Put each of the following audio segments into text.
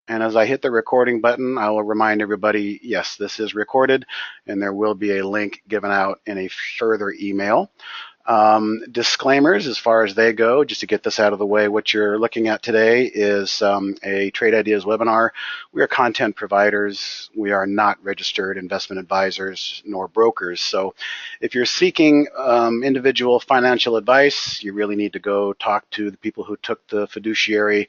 And as I hit the recording button, I will remind everybody, yes, this is recorded, and there will be a link given out in a further email. Disclaimers as far as they go, just to get this out of the way, what you're looking at today is a Trade Ideas webinar. We are content providers. We are not registered investment advisors nor brokers. So if you're seeking individual financial advice, you really need to go talk to the people who took the fiduciary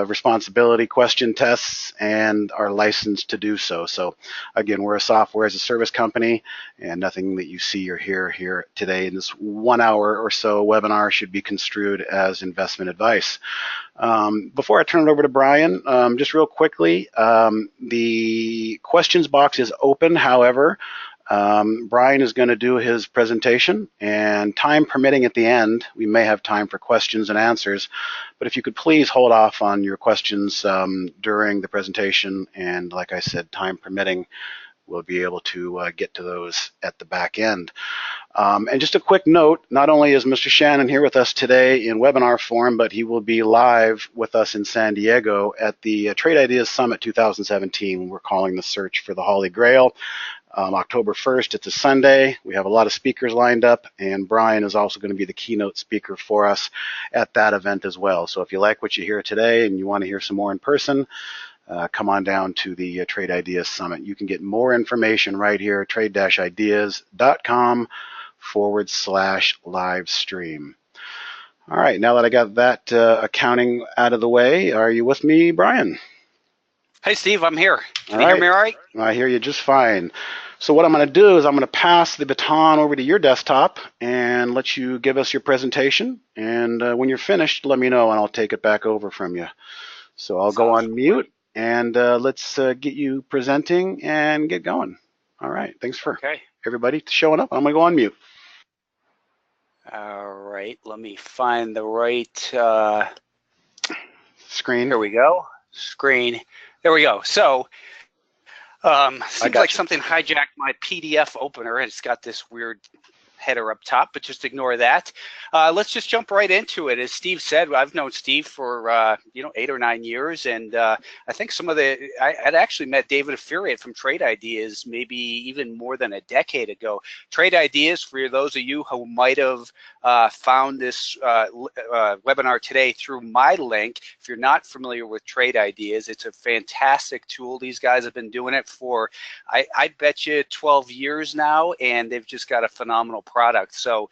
responsibility question tests and are licensed to do so. So again, we're a software as a service company, and nothing that you see or hear here today in this 1 hour or so webinar should be construed as investment advice. Before I turn it over to Brian, just real quickly, the questions box is open. However, Brian is going to do his presentation, and time permitting at the end, we may have time for questions and answers. But if you could please hold off on your questions during the presentation, and like I said, time permitting, we'll be able to get to those at the back end. And just a quick note, not only is Mr. Shannon here with us today in webinar form, but he will be live with us in San Diego at the Trade Ideas Summit 2017. We're calling the Search for the Holy Grail. October 1st, it's a Sunday. We have a lot of speakers lined up, and Brian is also going to be the keynote speaker for us at that event as well. So if you like what you hear today and you want to hear some more in person, come on down to the Trade Ideas Summit. You can get more information right here at trade-ideas.com/live stream. All right, now that I got that accounting out of the way, are you with me, Brian? Hey, Steve, I'm here. Can you hear me all right? I hear you just fine. So what I'm going to do is I'm going to pass the baton over to your desktop and let you give us your presentation. And when you're finished, let me know and I'll take it back over from you. So I'll go on mute and let's get you presenting and get going. All right. Thanks for everybody showing up. I'm going to go on mute. All right. Let me find the right screen. Here we go. Screen. There we go. So seems like something hijacked my PDF opener, and it's got this weird header up top, but just ignore that. Let's just jump right into it. As Steve said, I've known Steve for 8 or 9 years, and I think I'd actually met David Affuriate from Trade Ideas maybe even more than a decade ago. Trade Ideas, for those of you who might have found this webinar today through my link, if you're not familiar with Trade Ideas, it's a fantastic tool. These guys have been doing it for, I bet you, 12 years now, and they've just got a phenomenal product. So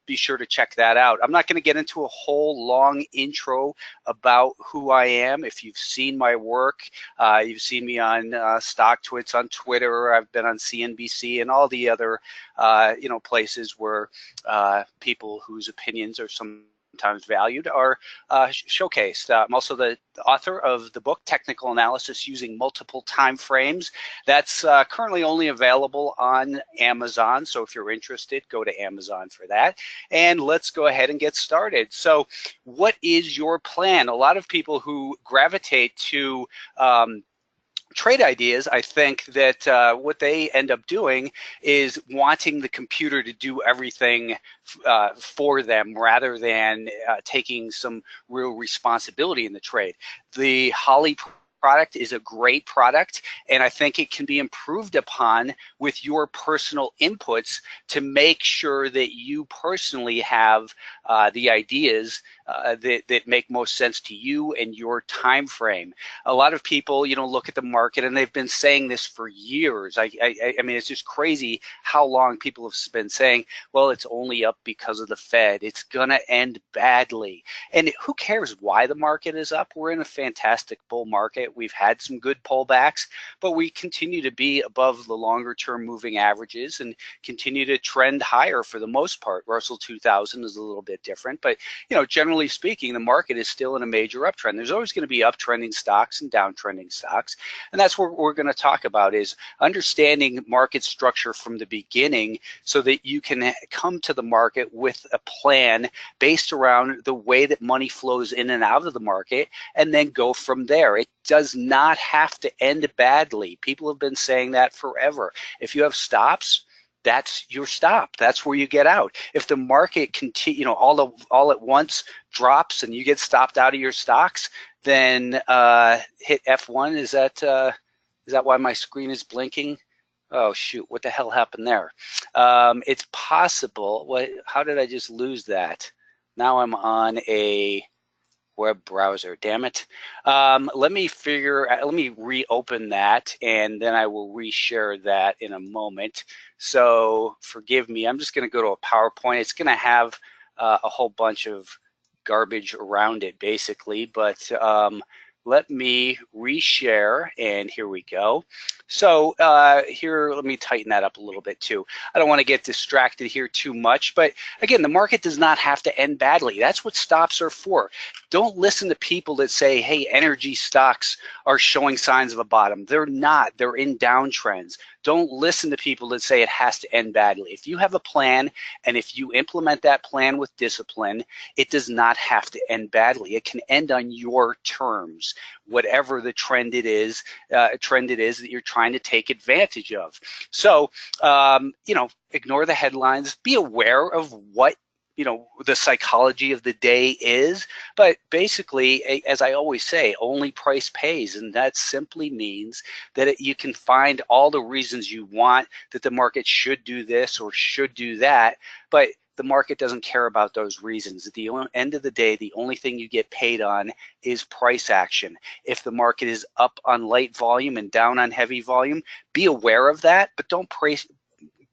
be sure to check that out. I'm not going to get into a whole long intro about who I am. If you've seen my work, you've seen me on StockTwits on Twitter. I've been on CNBC and all the other places where people whose opinions are sometimes valued are showcased. I'm also the author of the book Technical Analysis Using Multiple Time Frames. That's currently only available on Amazon, so if you're interested, go to Amazon for that. And let's go ahead and get started. So what is your plan? A lot of people who gravitate to Trade Ideas, I think that what they end up doing is wanting the computer to do everything for them rather than taking some real responsibility in the trade. The Holly product is a great product, and I think it can be improved upon with your personal inputs to make sure that you personally have the ideas that make most sense to you and your time frame. A lot of people, look at the market, and they've been saying this for years. I mean, it's just crazy how long people have been saying, well, it's only up because of the Fed. It's gonna end badly. And who cares why the market is up? We're in a fantastic bull market. We've had some good pullbacks, but we continue to be above the longer term moving averages and continue to trend higher for the most part. Russell 2000 is a little bit different, but generally speaking, the market is still in a major uptrend. There's always going to be uptrending stocks and downtrending stocks, and that's what we're going to talk about, is understanding market structure from the beginning so that you can come to the market with a plan based around the way that money flows in and out of the market, and then go from there. It does not have to end badly. People have been saying that forever. If you have stops, that's your stop. That's where you get out. If the market all at once drops and you get stopped out of your stocks, then hit F1. Is that why my screen is blinking? Oh shoot, what the hell happened there? It's possible. How did I just lose that? Now I'm on a web browser, damn it. Let me reopen that, and then I will reshare that in a moment. So forgive me, I'm just gonna go to a PowerPoint. It's gonna have a whole bunch of garbage around it basically, but let me reshare, and here we go. So here, let me tighten that up a little bit too. I don't want to get distracted here too much, but again, the market does not have to end badly. That's what stops are for. Don't listen to people that say, hey, energy stocks are showing signs of a bottom. They're not. They're in downtrends. Don't listen to people that say it has to end badly. If you have a plan and if you implement that plan with discipline, it does not have to end badly. It can end on your terms, whatever the trend it is that you're trying to take advantage of. So, ignore the headlines. Be aware of what the psychology of the day is, but basically, as I always say, only price pays, and that simply means that you can find all the reasons you want that the market should do this or should do that, but the market doesn't care about those reasons. At the end of the day, the only thing you get paid on is price action. If the market is up on light volume and down on heavy volume, be aware of that, but don't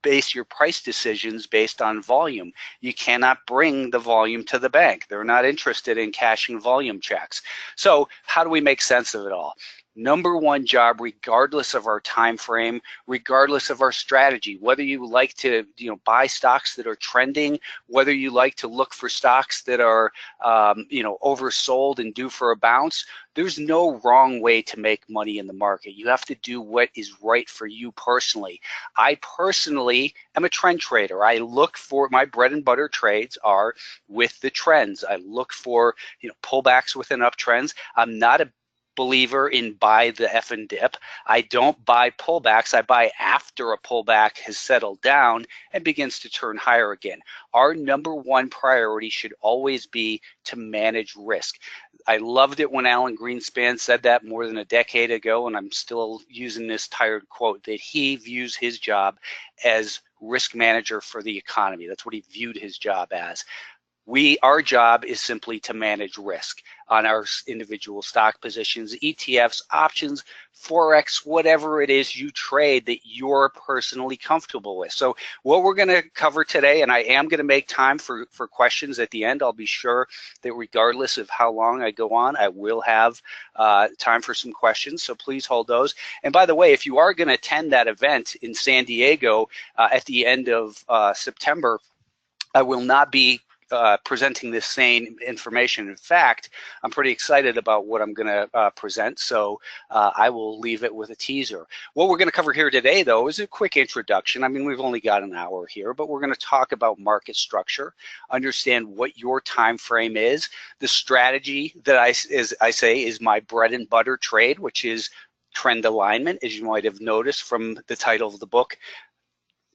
base your price decisions based on volume. You cannot bring the volume to the bank. They're not interested in cashing volume checks. So how do we make sense of it all? Number one job, regardless of our time frame, regardless of our strategy, whether you like to buy stocks that are trending, whether you like to look for stocks that are oversold and due for a bounce, there's no wrong way to make money in the market. You have to do what is right for you personally. I personally am a trend trader. I look for, my bread and butter trades are with the trends. I look for pullbacks within uptrends. I'm not a believer in buy the effing dip. I don't buy pullbacks. I buy after a pullback has settled down and begins to turn higher again. Our number one priority should always be to manage risk. I loved it when Alan Greenspan said that more than a decade ago, and I'm still using this tired quote, that he views his job as risk manager for the economy. That's what he viewed his job as. Our job is simply to manage risk on our individual stock positions, ETFs, options, Forex, whatever it is you trade that you're personally comfortable with. So what we're going to cover today, and I am going to make time for questions at the end. I'll be sure that regardless of how long I go on, I will have time for some questions. So please hold those. And by the way, if you are going to attend that event in San Diego at the end of September, I will not be presenting this same information. In fact, I'm pretty excited about what I'm going to present, so I will leave it with a teaser. What we're going to cover here today, though, is a quick introduction. I mean, we've only got an hour here, but we're going to talk about market structure, understand what your time frame is, the strategy that I say is my bread and butter trade, which is trend alignment, as you might have noticed from the title of the book.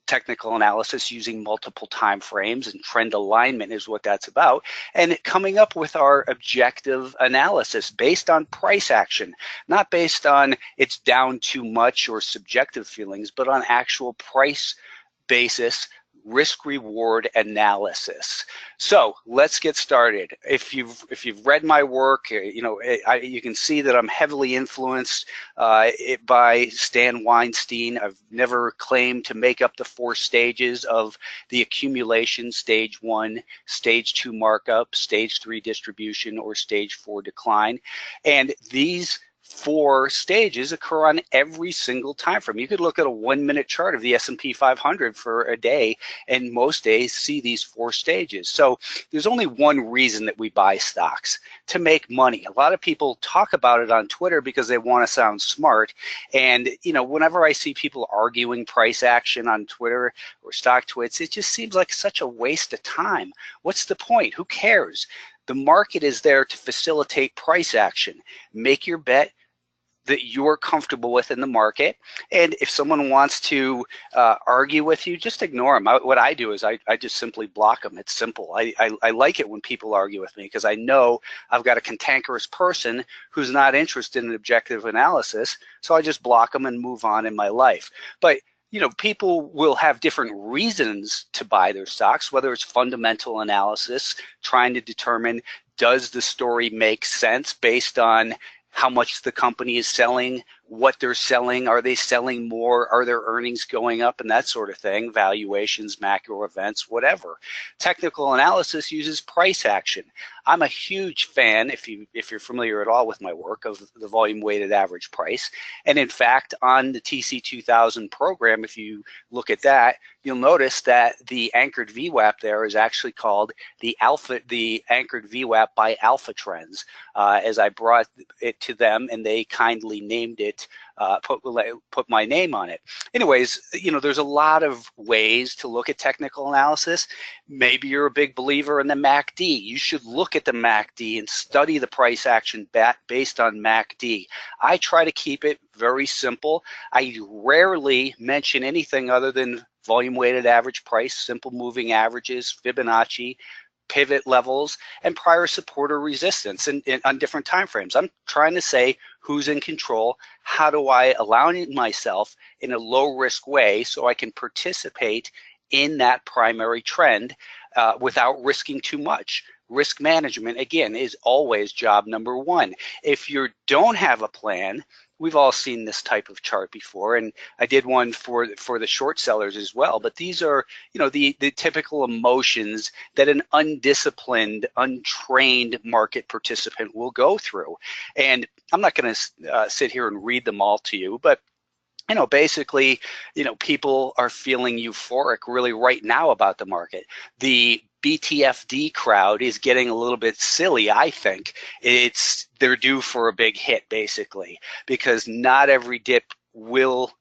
Technical analysis using multiple time frames, and trend alignment is what that's about, and coming up with our objective analysis based on price action, not based on it's down too much or subjective feelings, but on actual price basis risk reward analysis. So let's get started. If you've read my work, you can see that I'm heavily influenced by Stan Weinstein. I've never claimed to make up the 4 stages of the accumulation: stage 1, stage 2 markup, stage 3 distribution, or stage 4 decline. And these 4 stages occur on every single time frame. You could look at a 1-minute chart of the S&P 500 for a day, and most days see these 4 stages. So there's only one reason that we buy stocks: to make money. A lot of people talk about it on Twitter because they want to sound smart. And whenever I see people arguing price action on Twitter or stock twits, it just seems like such a waste of time. What's the point? Who cares? The market is there to facilitate price action. Make your bet. that you're comfortable with in the market. And if someone wants to argue with you, just ignore them. What I do is I just simply block them. It's simple. I like it when people argue with me because I know I've got a cantankerous person who's not interested in objective analysis. So I just block them and move on in my life. But you know, people will have different reasons to buy their stocks, whether it's fundamental analysis, trying to determine does the story make sense based on how much the company is selling, what they're selling, are they selling more, are their earnings going up, and that sort of thing, valuations, macro events, whatever. Technical analysis uses price action. I'm a huge fan, if you're familiar at all with my work, of the volume weighted average price. And in fact, on the TC 2000 program, if you look at that, you'll notice that the anchored VWAP there is actually called the anchored VWAP by Alpha Trends, as I brought it to them and they kindly named it, put my name on it. Anyways, you know, there's a lot of ways to look at technical analysis. Maybe you're a big believer in the MACD. You should look at the MACD and study the price action based on MACD. I try to keep it very simple. I rarely mention anything other than volume weighted average price, simple moving averages, Fibonacci, pivot levels, and prior support or resistance on different time frames. I'm trying to say who's in control, how do I align myself in a low risk way so I can participate in that primary trend without risking too much. Risk management, again, is always job number one. If you don't have a plan, we've all seen this type of chart before, and I did one for the short sellers as well, but these are, you know, the typical emotions that an undisciplined, untrained market participant will go through. And I'm not going to sit here and read them all to you, but you know, basically, you know, people are feeling euphoric really right now about the market. The BTFD crowd is getting a little bit silly, I think. They're due for a big hit, basically, because not every dip will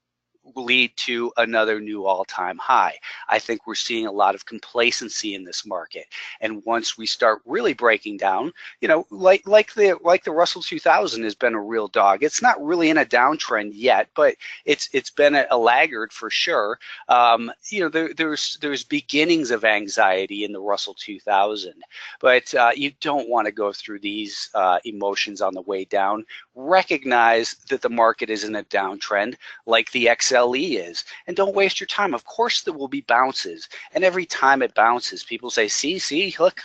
lead to another new all-time high. I think we're seeing a lot of complacency in this market, and once we start really breaking down, you know, like the Russell 2000 has been a real dog. It's not really in a downtrend yet, but it's been a laggard for sure. You know, there's beginnings of anxiety in the Russell 2000, but you don't want to go through these emotions on the way down. Recognize that the market is in a downtrend, like the XLE is, and don't waste your time. Of course there will be bounces, and every time it bounces, people say, see, look,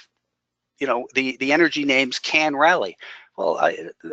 you know, the energy names can rally. Well,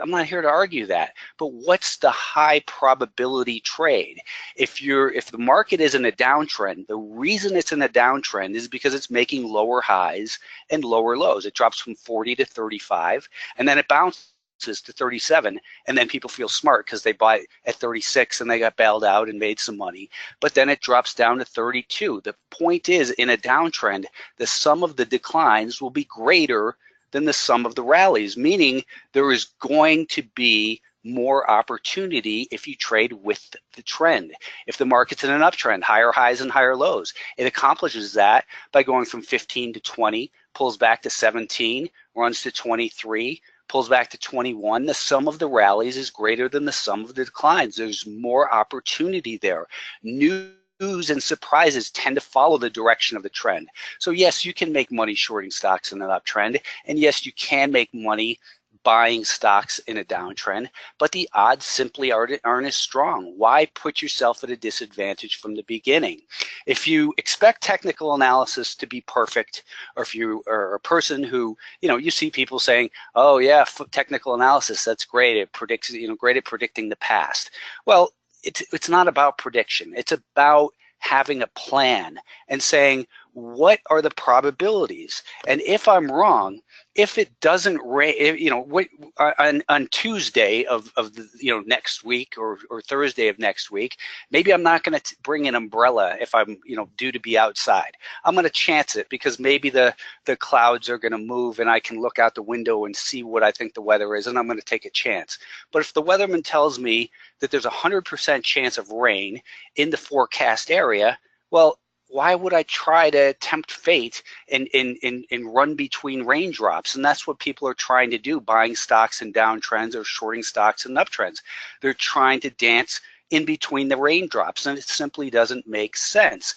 I'm not here to argue that, but what's the high probability trade? If the market is in a downtrend, the reason it's in a downtrend is because it's making lower highs and lower lows. It drops from 40 to 35, and then it bounces to 37, and then people feel smart because they buy at 36 and they got bailed out and made some money, but then it drops down to 32. The point is, in a downtrend, the sum of the declines will be greater than the sum of the rallies, meaning there is going to be more opportunity if you trade with the trend. If the market's in an uptrend, higher highs and higher lows, it accomplishes that by going from 15 to 20, pulls back to 17, runs to 23, pulls back to 21, the sum of the rallies is greater than the sum of the declines. There's more opportunity there. News and surprises tend to follow the direction of the trend. So yes, you can make money shorting stocks in an uptrend, and yes, you can make money buying stocks in a downtrend, but the odds simply aren't as strong. Why put yourself at a disadvantage from the beginning? If you expect technical analysis to be perfect, or if you are a person who, you know, you see people saying, oh yeah, technical analysis, that's great, it predicts, you know, great at predicting the past. Well, it's not about prediction. It's about having a plan and saying, what are the probabilities? And if I'm wrong, if it doesn't rain, you know, on Tuesday of the, you know, next week or Thursday of next week, maybe I'm not going to bring an umbrella if I'm, you know, due to be outside. I'm going to chance it because maybe the clouds are going to move and I can look out the window and see what I think the weather is, and I'm going to take a chance. But if the weatherman tells me that there's a 100% chance of rain in the forecast area, well, why would I try to tempt fate and run between raindrops? And that's what people are trying to do, buying stocks in downtrends or shorting stocks in uptrends. They're trying to dance in between the raindrops, and it simply doesn't make sense.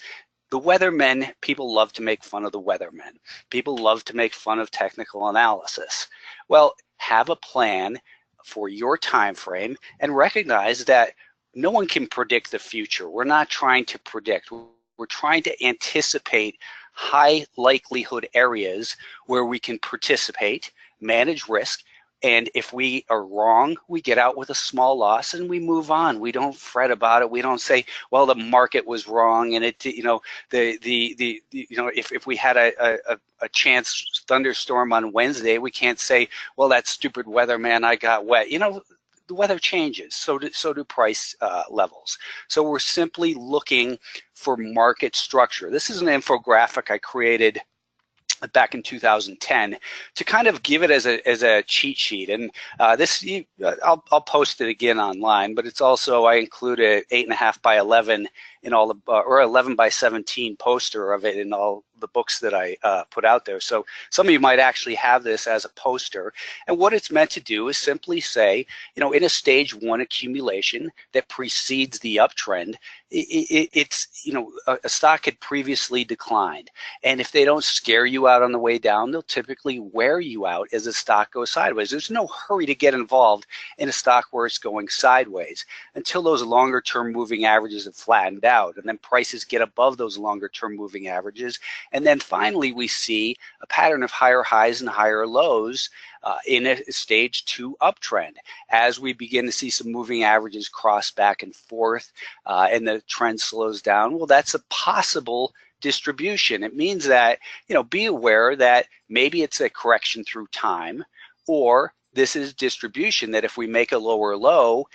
The weathermen, people love to make fun of the weathermen. People love to make fun of technical analysis. Well, have a plan for your time frame and recognize that no one can predict the future. We're not trying to predict. We're trying to anticipate high likelihood areas where we can participate, manage risk, and if we are wrong, we get out with a small loss and we move on. We don't fret about it. We don't say, well, the market was wrong, and it, you know, if we had a chance thunderstorm on Wednesday, we can't say, well, that stupid weatherman, I got wet. You know, the weather changes, so do price levels. So we're simply looking for market structure. This is an infographic I created back in 2010 to kind of give it as a cheat sheet, and I'll post it again online, but it's also, I include a 8.5 by 11 in all the or 11 by 17 poster of it in all the books that I put out there. So some of you might actually have this as a poster, and what it's meant to do is simply say, you know, in a stage 1 accumulation that precedes the uptrend, it's, you know, a stock had previously declined, and if they don't scare you out on the way down, they'll typically wear you out as the stock goes sideways. There's no hurry to get involved in a stock where it's going sideways until those longer term moving averages have flattened out, and then prices get above those longer term moving averages, and then finally we see a pattern of higher highs and higher lows in a stage 2 uptrend. As we begin to see some moving averages cross back and forth and the trend slows down, well, that's a possible distribution. It means that, you know, be aware that maybe it's a correction through time, or this is distribution, that if we make a lower low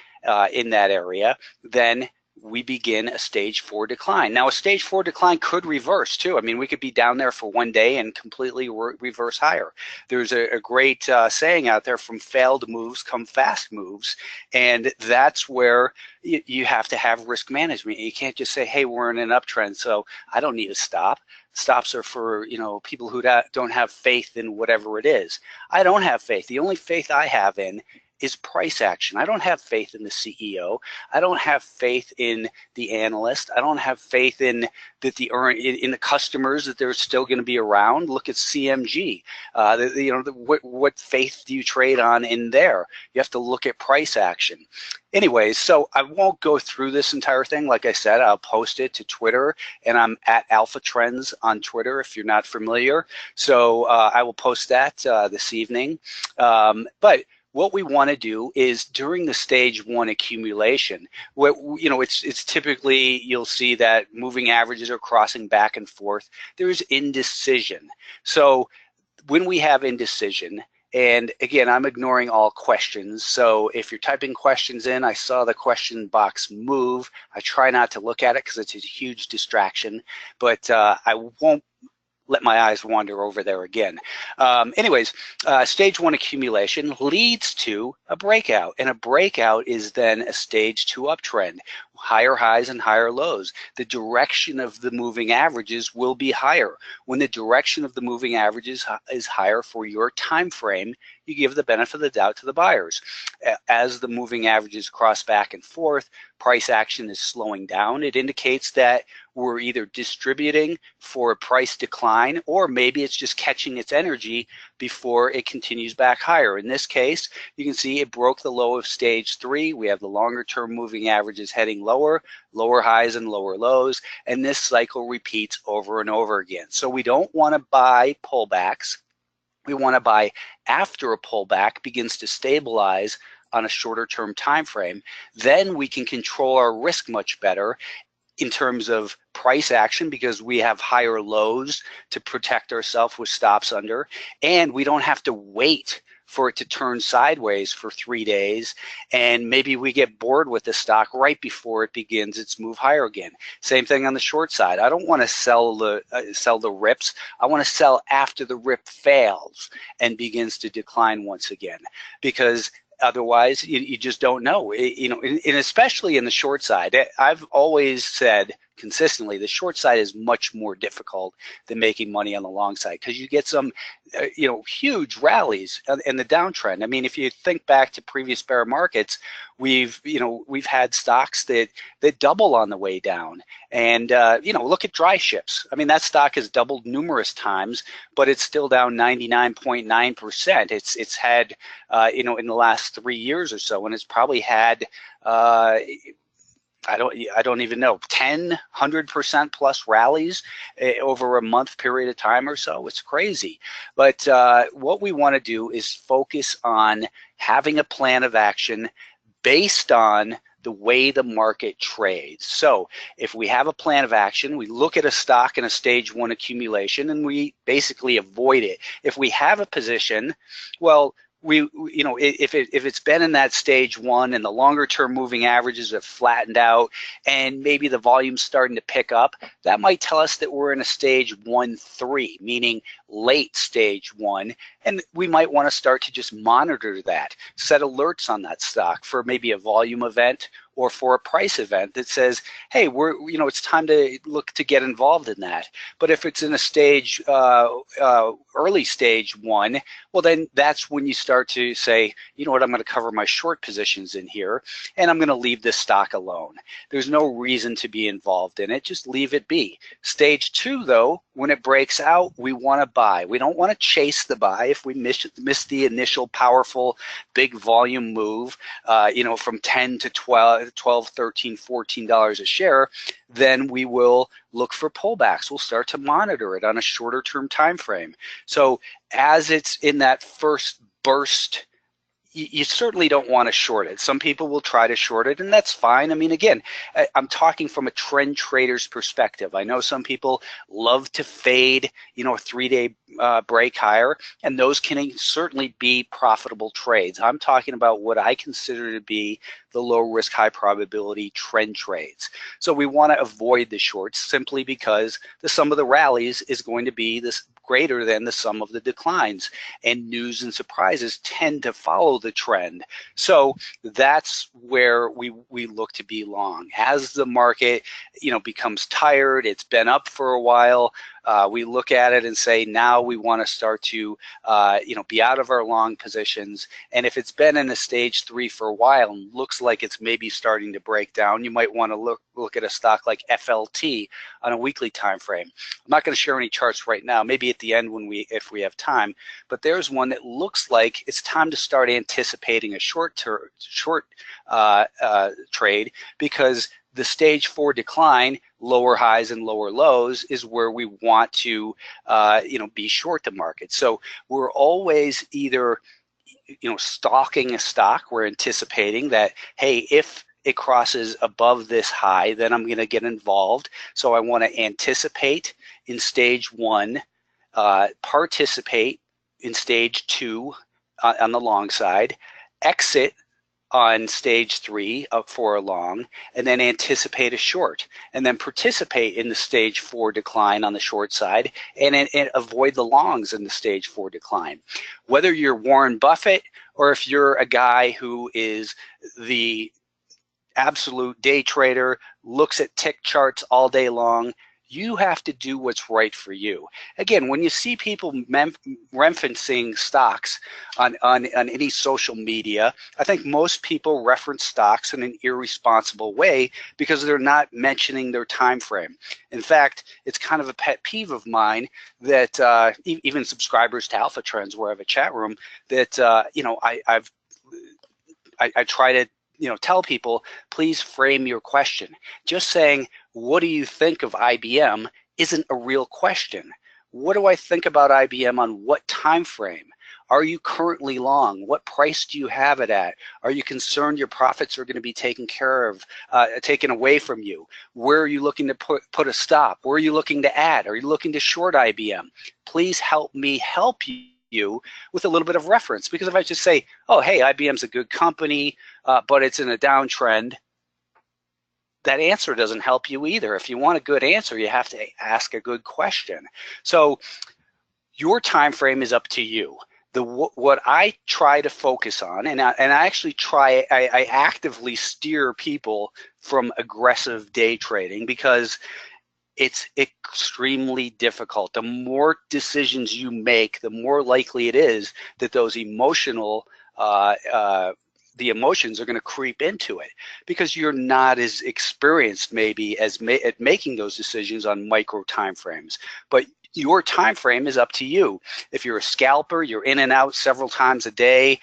in that area, then we begin a stage 4 decline. Now, a stage 4 decline could reverse too. I mean, we could be down there for one day and completely reverse higher. There's a great saying out there, from failed moves come fast moves, and that's where you have to have risk management. You can't just say, hey, we're in an uptrend, so I don't need to stop. Stops are for, you know, people who don't have faith in whatever it is. I don't have faith. The only faith I have in is price action. I don't have faith in the CEO. I don't have faith in the analyst. I don't have faith in that in the customers, that they're still going to be around. Look at CMG. What faith do you trade on in there? You have to look at price action. Anyways, so I won't go through this entire thing. Like I said, I'll post it to Twitter, and I'm at Alpha Trends on Twitter if you're not familiar. So I will post that this evening. But what we want to do is, during the stage 1 accumulation, it's typically, you'll see that moving averages are crossing back and forth. There's indecision. So when we have indecision, and again, I'm ignoring all questions, so if you're typing questions in, I saw the question box move. I try not to look at it because it's a huge distraction, but I won't let my eyes wander over there again. Anyways, stage 1 accumulation leads to a breakout, and a breakout is then a stage 2 uptrend, higher highs and higher lows. The direction of the moving averages will be higher. When the direction of the moving averages is higher for your time frame, you give the benefit of the doubt to the buyers. As the moving averages cross back and forth, price action is slowing down. It indicates that we're either distributing for a price decline, or maybe it's just catching its energy before it continues back higher. In this case, you can see it broke the low of stage 3. We have the longer term moving averages heading lower, lower highs and lower lows, and this cycle repeats over and over again. So we don't want to buy pullbacks. We want to buy after a pullback begins to stabilize on a shorter term time frame. Then we can control our risk much better in terms of price action, because we have higher lows to protect ourselves with stops under, and we don't have to wait for it to turn sideways for 3 days, and maybe we get bored with the stock right before it begins its move higher again. Same thing on the short side. I don't want to sell the rips. I want to sell after the rip fails and begins to decline once again, because otherwise you just don't know. And especially in the short side, I've always said consistently, the short side is much more difficult than making money on the long side, because you get some huge rallies in the downtrend. I mean, if you think back to previous bear markets, we've had stocks that double on the way down. And look at dry ships. I mean, that stock has doubled numerous times, but it's still down 99.9%. It's had in the last 3 years or so, and it's probably had I don't even know, 10, 100% plus rallies over a month period of time or so. It's crazy. But what we want to do is focus on having a plan of action based on the way the market trades. So if we have a plan of action, we look at a stock in a stage 1 accumulation and we basically avoid it. If we have a position, well, if it's been in that stage 1 and the longer term moving averages have flattened out and maybe the volume's starting to pick up, that might tell us that we're in a stage 1-3, meaning late stage 1, and we might want to start to just monitor that, set alerts on that stock for maybe a volume event or for a price event that says, hey, it's time to look to get involved in that. But if it's in a stage, early stage 1, well, then that's when you start to say, you know what, I'm going to cover my short positions in here, and I'm going to leave this stock alone. There's no reason to be involved in it. Just leave it be. Stage 2, though, when it breaks out, we want to buy. We don't want to chase the buy. If we miss the initial powerful big volume move, from 10 to 12, 13, $14 a share, then we will look for pullbacks. We'll start to monitor it on a shorter term time frame. So as it's in that first burst, you certainly don't want to short it. Some people will try to short it, and that's fine. I mean, again, I'm talking from a trend trader's perspective. I know some people love to fade, a 3-day break higher, and those can certainly be profitable trades. I'm talking about what I consider to be the low risk, high probability trend trades. So we want to avoid the shorts simply because the sum of the rallies is going to be this greater than the sum of the declines, and news and surprises tend to follow the trend. So that's where we look to be long. As the market becomes tired, it's been up for a while, we look at it and say, now we want to start to be out of our long positions. And if it's been in a stage 3 for a while and looks like it's maybe starting to break down, you might want to look at a stock like FLT on a weekly time frame. I'm not going to share any charts right now, maybe at the end if we have time, but there's one that looks like it's time to start anticipating a short trade, because the stage 4 decline, lower highs and lower lows, is where we want to be short the market. So we're always either stalking a stock. We're anticipating that, hey, if it crosses above this high, then I'm going to get involved. So I want to anticipate in stage 1, participate in stage 2 on the long side, exit on stage 3 up for a long, and then anticipate a short, and then participate in the stage 4 decline on the short side, and avoid the longs in the stage 4 decline. Whether you're Warren Buffett or if you're a guy who is the absolute day trader, looks at tick charts all day long, you have to do what's right for you. Again, when you see people referencing stocks on any social media, I think most people reference stocks in an irresponsible way because they're not mentioning their time frame. In fact, it's kind of a pet peeve of mine that even subscribers to Alpha Trends, where I have a chat room, that I try to tell people, please frame your question. Just saying, what do you think of IBM isn't a real question. What do I think about IBM on what time frame? Are you currently long? What price do you have it at? Are you concerned your profits are going to be taken away from you? Where are you looking to put a stop? Where are you looking to add? Are you looking to short IBM? Please help me help you with a little bit of reference, because if I just say, oh, hey, IBM's a good company, but it's in a downtrend, that answer doesn't help you either. If you want a good answer, you have to ask a good question. So your time frame is up to you. what I try to focus on, and I actually I actively steer people from aggressive day trading because it's extremely difficult. The more decisions you make, the more likely it is that those the emotions are going to creep into it because you're not as experienced maybe as at making those decisions on micro time frames. But your time frame is up to you. If you're a scalper, you're in and out several times a day.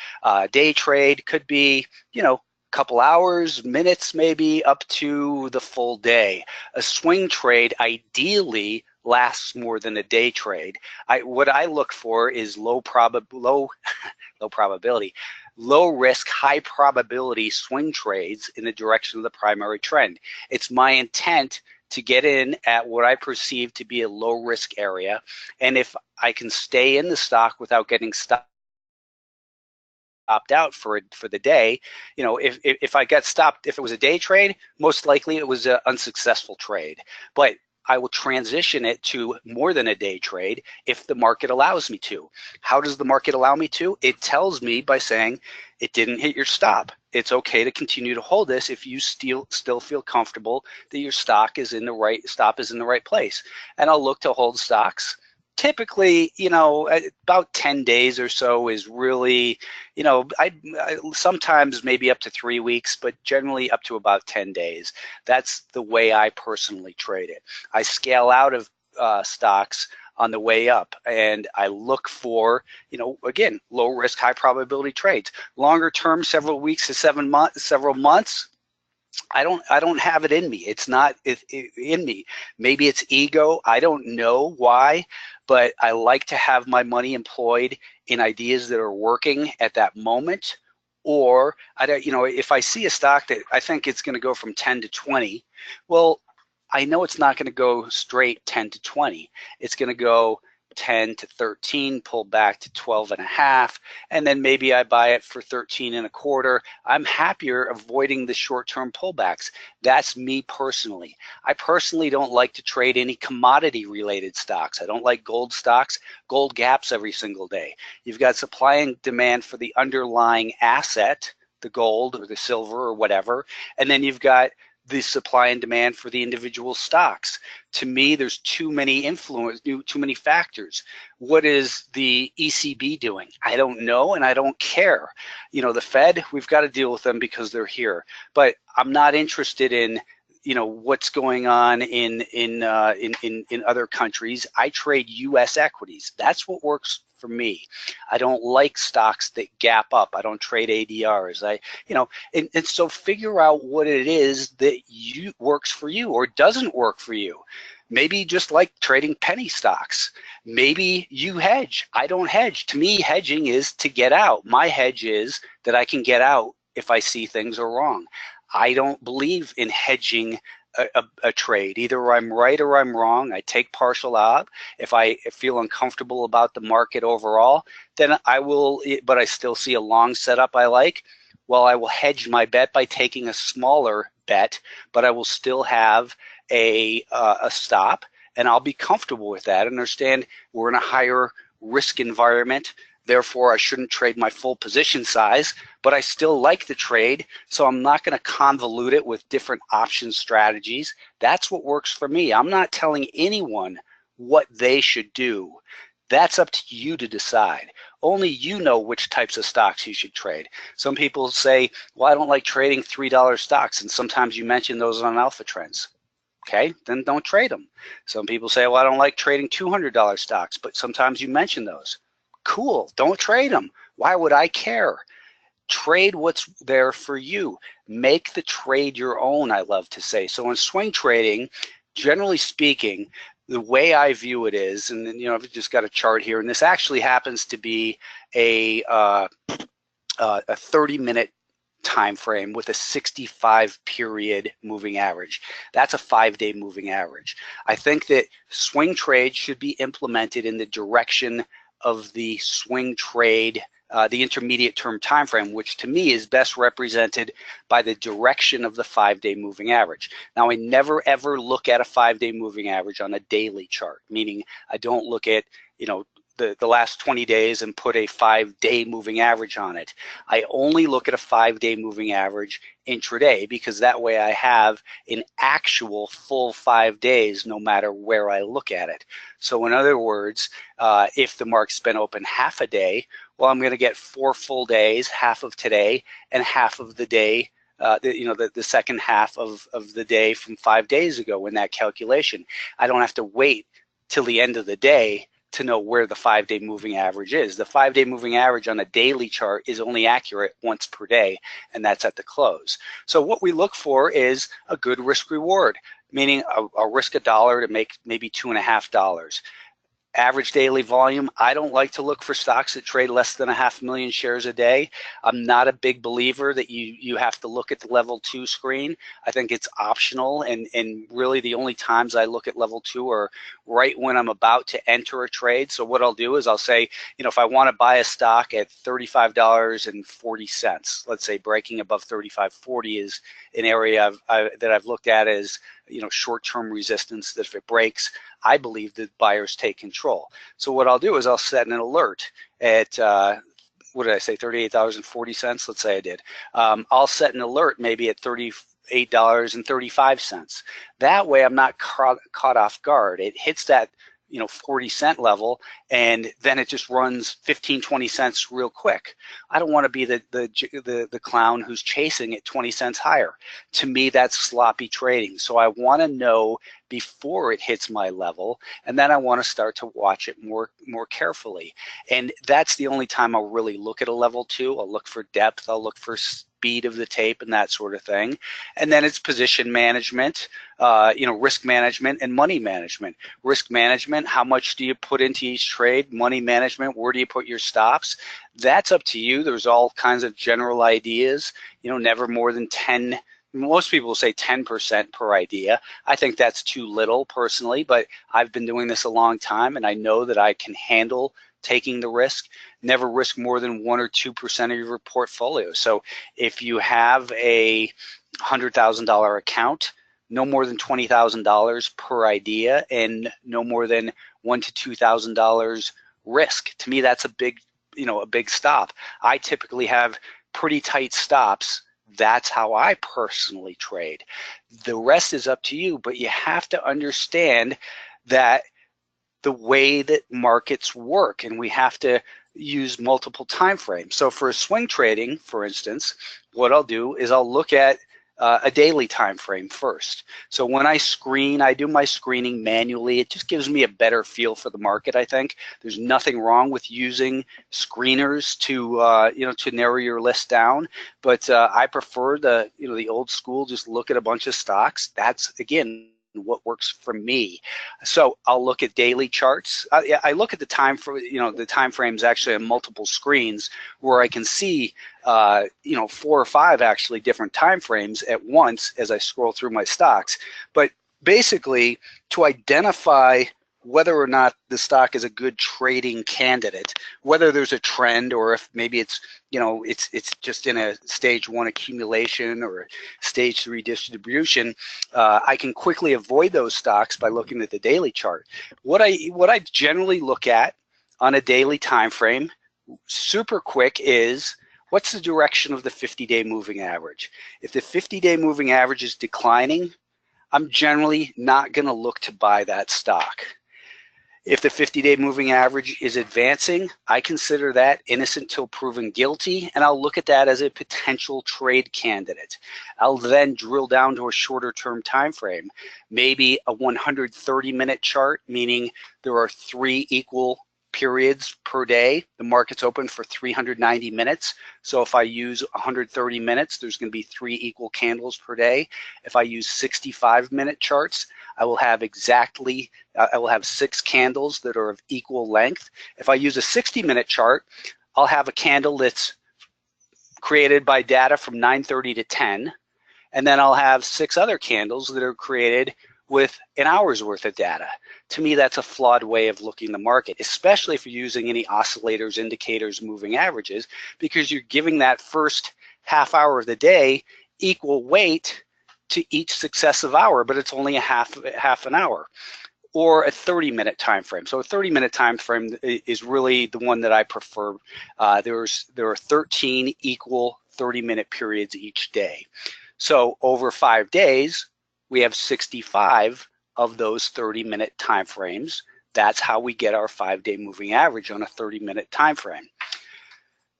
Day trade could be, couple hours, minutes, maybe up to the full day. A swing trade ideally lasts more than a day trade. What I look for is low probability, low risk, high probability swing trades in the direction of the primary trend. It's my intent to get in at what I perceive to be a low risk area, and if I can stay in the stock without getting stopped out for the day, if I got stopped, if it was a day trade, most likely it was an unsuccessful trade. But I will transition it to more than a day trade if the market allows me to. How does the market allow me to? It tells me by saying it didn't hit your stop. It's okay to continue to hold this if you still feel comfortable that your stop is in the right place. And I'll look to hold stocks. Typically, about 10 days or so is really, I sometimes maybe up to 3 weeks, but generally up to about 10 days. That's the way I personally trade it. I scale out of stocks on the way up, and I look for, again, low risk, high probability trades. Longer term, several weeks to several months, I don't have it in me. It's not in me. Maybe it's ego. I don't know why, but I like to have my money employed in ideas that are working at that moment. Or if I see a stock that I think it's going to go from 10 to 20, well, I know it's not going to go straight 10 to 20. It's going to go 10 to 13, pull back to 12 and a half, and then maybe I buy it for 13 and a quarter. I'm happier avoiding the short-term pullbacks. That's me personally. I personally don't like to trade any commodity-related stocks. I don't like gold stocks, gold gaps every single day. You've got supply and demand for the underlying asset, the gold or the silver or whatever, and then you've got the supply and demand for the individual stocks. To me, there's too many factors. What is the ECB doing? I don't know, and I don't care. The Fed, we've got to deal with them because they're here. But I'm not interested in what's going on in other countries. I trade U.S. equities. That's what works for me. I don't like stocks that gap up. I don't trade ADRs. And so figure out what it is that works for you or doesn't work for you. Maybe you just like trading penny stocks. Maybe you hedge. I don't hedge. To me, hedging is to get out. My hedge is that I can get out if I see things are wrong. I don't believe in hedging a trade. Either I'm right or I'm wrong. I take partial op. If I feel uncomfortable about the market overall, then I will, but I still see a long setup I like, well, I will hedge my bet by taking a smaller bet, but I will still have a stop, and I'll be comfortable with that. Understand we're in a higher risk environment. Therefore, I shouldn't trade my full position size, but I still like the trade, so I'm not going to convolute it with different option strategies. That's what works for me. I'm not telling anyone what they should do. That's up to you to decide. Only you know which types of stocks you should trade. Some people say, well, I don't like trading $3 stocks, and sometimes you mention those on Alpha Trends. Okay, then don't trade them. Some people say, well, I don't like trading $200 stocks, but sometimes you mention those. Cool, don't trade them. Why would I care? Trade what's there for you. Make the trade your own, I love to say. So in swing trading, generally speaking, the way I view it is, and I've just got a chart here, and this actually happens to be a 30-minute time frame with a 65 period moving average. That's a 5-day moving average. I think that swing trade should be implemented in the direction of the swing trade, the intermediate term time frame, which to me is best represented by the direction of the 5-day moving average. Now, I never ever look at a 5-day moving average on a daily chart, meaning I don't look at the last 20 days and put a 5-day moving average on it. I only look at a 5-day moving average intraday, because that way I have an actual full 5 days no matter where I look at it. So in other words, if the market's been open half a day, well, I'm going to get 4 full days, half of today and half of the day, the second half of the day from 5 days ago in that calculation. I don't have to wait till the end of the day to know where the 5-day moving average is. The 5-day moving average on a daily chart is only accurate once per day, and that's at the close. So what we look for is a good risk reward, meaning I'll risk $1 to make maybe $2.50. Average daily volume, I don't like to look for stocks that trade less than 500,000 shares a day. I'm not a big believer that you have to look at the level 2 screen. I think it's optional, and really the only times I look at level 2 are right when I'm about to enter a trade. So what I'll do is I'll say, if I want to buy a stock at $35.40, let's say breaking above $35.40 is an area that I've looked at as short-term resistance, that if it breaks, I believe that buyers take control. So what I'll do is I'll set an alert at, what did I say, $38.40? Let's say I did. I'll set an alert maybe at $38.35. That way I'm not caught off guard. It hits that 40-cent level, and then it just runs 15, 20 cents real quick. I don't want to be the clown who's chasing it 20 cents higher. To me, that's sloppy trading. So I want to know before it hits my level, and then I want to start to watch it more carefully. And that's the only time I'll really look at a level 2. I'll look for depth. I'll look for speed of the tape and that sort of thing. And then it's position management, risk management and money management. Risk management, how much do you put into each trade? Money management, where do you put your stops? That's up to you. There's all kinds of general ideas, never more than 10. Most people say 10% per idea. I think that's too little personally, but I've been doing this a long time, and I know that I can handle taking the risk. Never risk more than 1 or 2% of your portfolio. So if you have a $100,000 account, no more than $20,000 per idea, and no more than $1,000 to $2,000 risk. To me, that's a big stop. I typically have pretty tight stops. That's how I personally trade. The rest is up to you, but you have to understand that the way that markets work, and we have to use multiple time frames. So for swing trading, for instance, what I'll do is I'll look at a daily time frame first. So when I screen, I do my screening manually. It just gives me a better feel for the market, I think. There's nothing wrong with using screeners to narrow your list down, but I prefer the old school, just look at a bunch of stocks. That's, again, what works for me. So I'll look at daily charts. I look at the time frames actually on multiple screens, where I can see 4 or 5 actually different time frames at once as I scroll through my stocks. But basically, to identify whether or not the stock is a good trading candidate, whether there's a trend, or if maybe it's just in a stage 1 accumulation or a stage 3 distribution, I can quickly avoid those stocks by looking at the daily chart. What I generally look at on a daily time frame, super quick, is what's the direction of the 50-day moving average. If the 50-day moving average is declining, I'm generally not going to look to buy that stock. If the 50-day moving average is advancing, I consider that innocent till proven guilty, and I'll look at that as a potential trade candidate. I'll then drill down to a shorter term time frame, maybe a 130-minute chart, meaning there are 3 equal periods per day. The market's open for 390 minutes. So if I use 130 minutes, there's going to be 3 equal candles per day. If I use 65-minute charts, I will have 6 candles that are of equal length. If I use a 60-minute chart, I'll have a candle that's created by data from 9:30 to 10, and then I'll have 6 other candles that are created with an hour's worth of data. To me, that's a flawed way of looking at the market, especially if you're using any oscillators, indicators, moving averages, because you're giving that first half hour of the day equal weight to each successive hour, but it's only a half an hour. or a 30-minute time frame. So a 30-minute time frame is really the one that I prefer. There are 13 equal 30-minute periods each day. So over 5 days, we have 65 of those 30-minute time frames. That's how we get our 5-day moving average on a 30-minute time frame.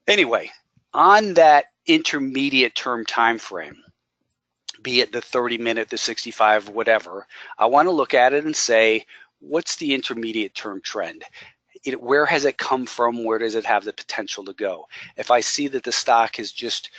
Anyway, on that intermediate term time frame, be it the 30-minute, the 65, whatever, I want to look at it and say, what's the intermediate term trend? Where has it come from? Where does it have the potential to go? If I see that the stock has just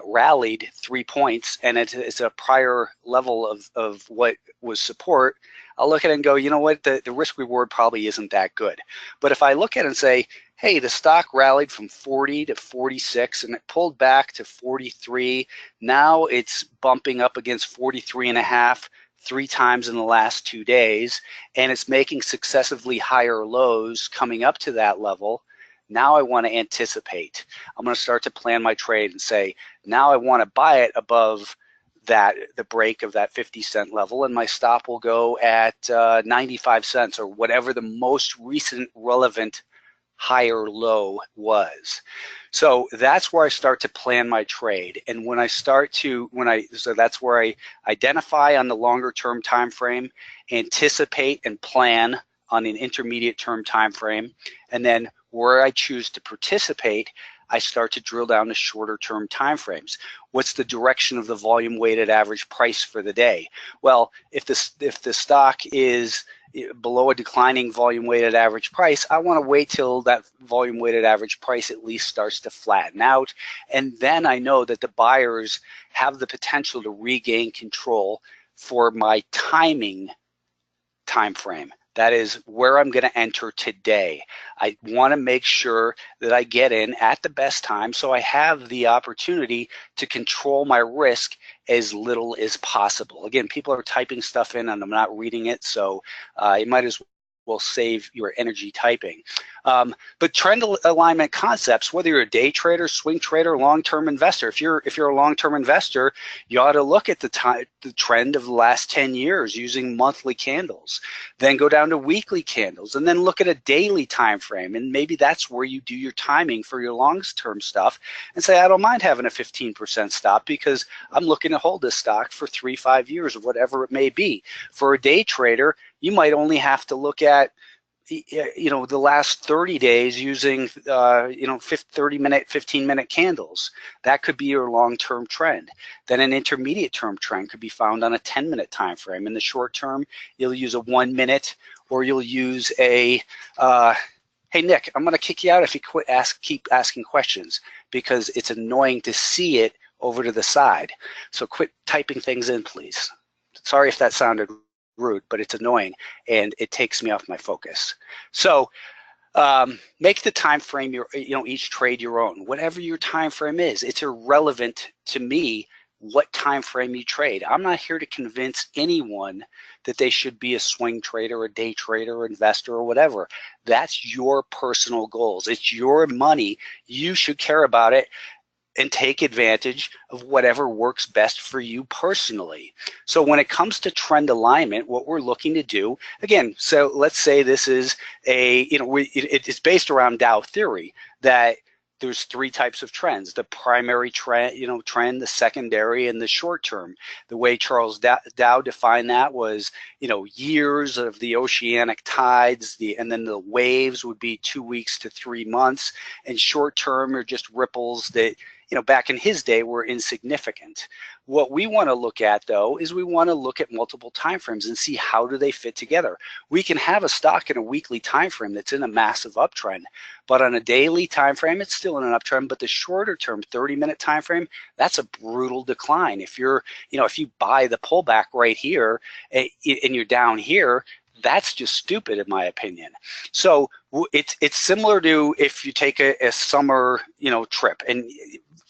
rallied 3 points and it's a prior level of what was support, I'll look at it and go, you know what, the risk reward probably isn't that good. But if I look at it and say, hey, the stock rallied from 40 to 46 and it pulled back to 43. Now it's bumping up against 43 and a half 3 times in the last 2 days, and it's making successively higher lows coming up to that level. Now I want to anticipate. I'm going to start to plan my trade and say, now I want to buy it above that, the break of that 50-cent level, and my stop will go at 95 cents or whatever the most recent relevant higher low was. So that's where I start to plan my trade. And when I start to, so that's where I identify on the longer term time frame, anticipate and plan on an intermediate term time frame, and then where I choose to participate, I start to drill down to shorter term time frames. What's the direction of the volume weighted average price for the day? Well, if the stock is below a declining volume weighted average price, I want to wait till that volume weighted average price at least starts to flatten out, and then I know that the buyers have the potential to regain control for my timing time frame. That is where I'm going to enter today. I want to make sure that I get in at the best time so I have the opportunity to control my risk as little as possible. Again, people are typing stuff in and I'm not reading it, so you might as well save your energy typing. But trend alignment concepts, whether you're a day trader, swing trader, long-term investor, if you're a long-term investor, you ought to look at the trend of the last 10 years using monthly candles, then go down to weekly candles, and then look at a daily time frame, and maybe that's where you do your timing for your long-term stuff and say, I don't mind having a 15% stop because I'm looking to hold this stock for 3-5 years or whatever it may be. For a day trader, you might only have to look at the last 30 days using 30-minute, 15-minute candles. That could be your long-term trend. Then an intermediate term trend could be found on a 10-minute time frame. In the short term, you'll use a 1 minute, or you'll use a hey Nick, I'm going to kick you out if you keep asking questions, because it's annoying to see it over to the side. So quit typing things in, please. Sorry if that sounded rude, but it's annoying and it takes me off my focus. So make the time frame each trade your own. Whatever your time frame is, it's irrelevant to me what time frame you trade. I'm not here to convince anyone that they should be a swing trader, a day trader, investor, or whatever. That's your personal goals. It's your money. You should care about it and take advantage of whatever works best for you personally. So when it comes to trend alignment, what we're looking to do, again, so let's say this is it's based around Dow theory, that there's 3 types of trends: the primary trend, the secondary, and the short term. The way Charles Dow defined that was, years of the oceanic tides, and then the waves would be 2 weeks to 3 months, and short term are just ripples that, back in his day were insignificant. What we want to look at, though, is we want to look at multiple timeframes and see how do they fit together. We can have a stock in a weekly time frame that's in a massive uptrend, but on a daily time frame, it's still in an uptrend. But the shorter term 30-minute time frame, that's a brutal decline. If if you buy the pullback right here and you're down here, that's just stupid in my opinion. So it's similar to if you take a summer trip, and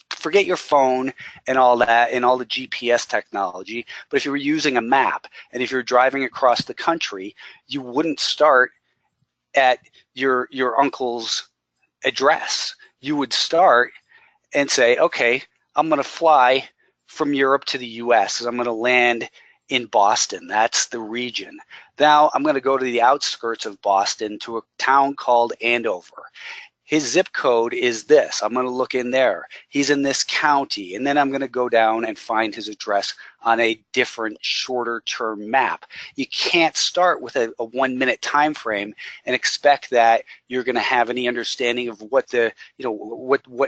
forget your phone and all that and all the GPS technology, but if you were using a map and if you're driving across the country, you wouldn't start at your uncle's address. You would start and say, okay, I'm going to fly from Europe to the US, and I'm going to land in Boston. That's the region. Now I'm going to go to the outskirts of Boston to a town called Andover. His zip code is this. I'm going to look in there. He's in this county. And then I'm going to go down and find his address on a different, shorter term map. You can't start with a 1 minute time frame and expect that you're going to have any understanding of what the,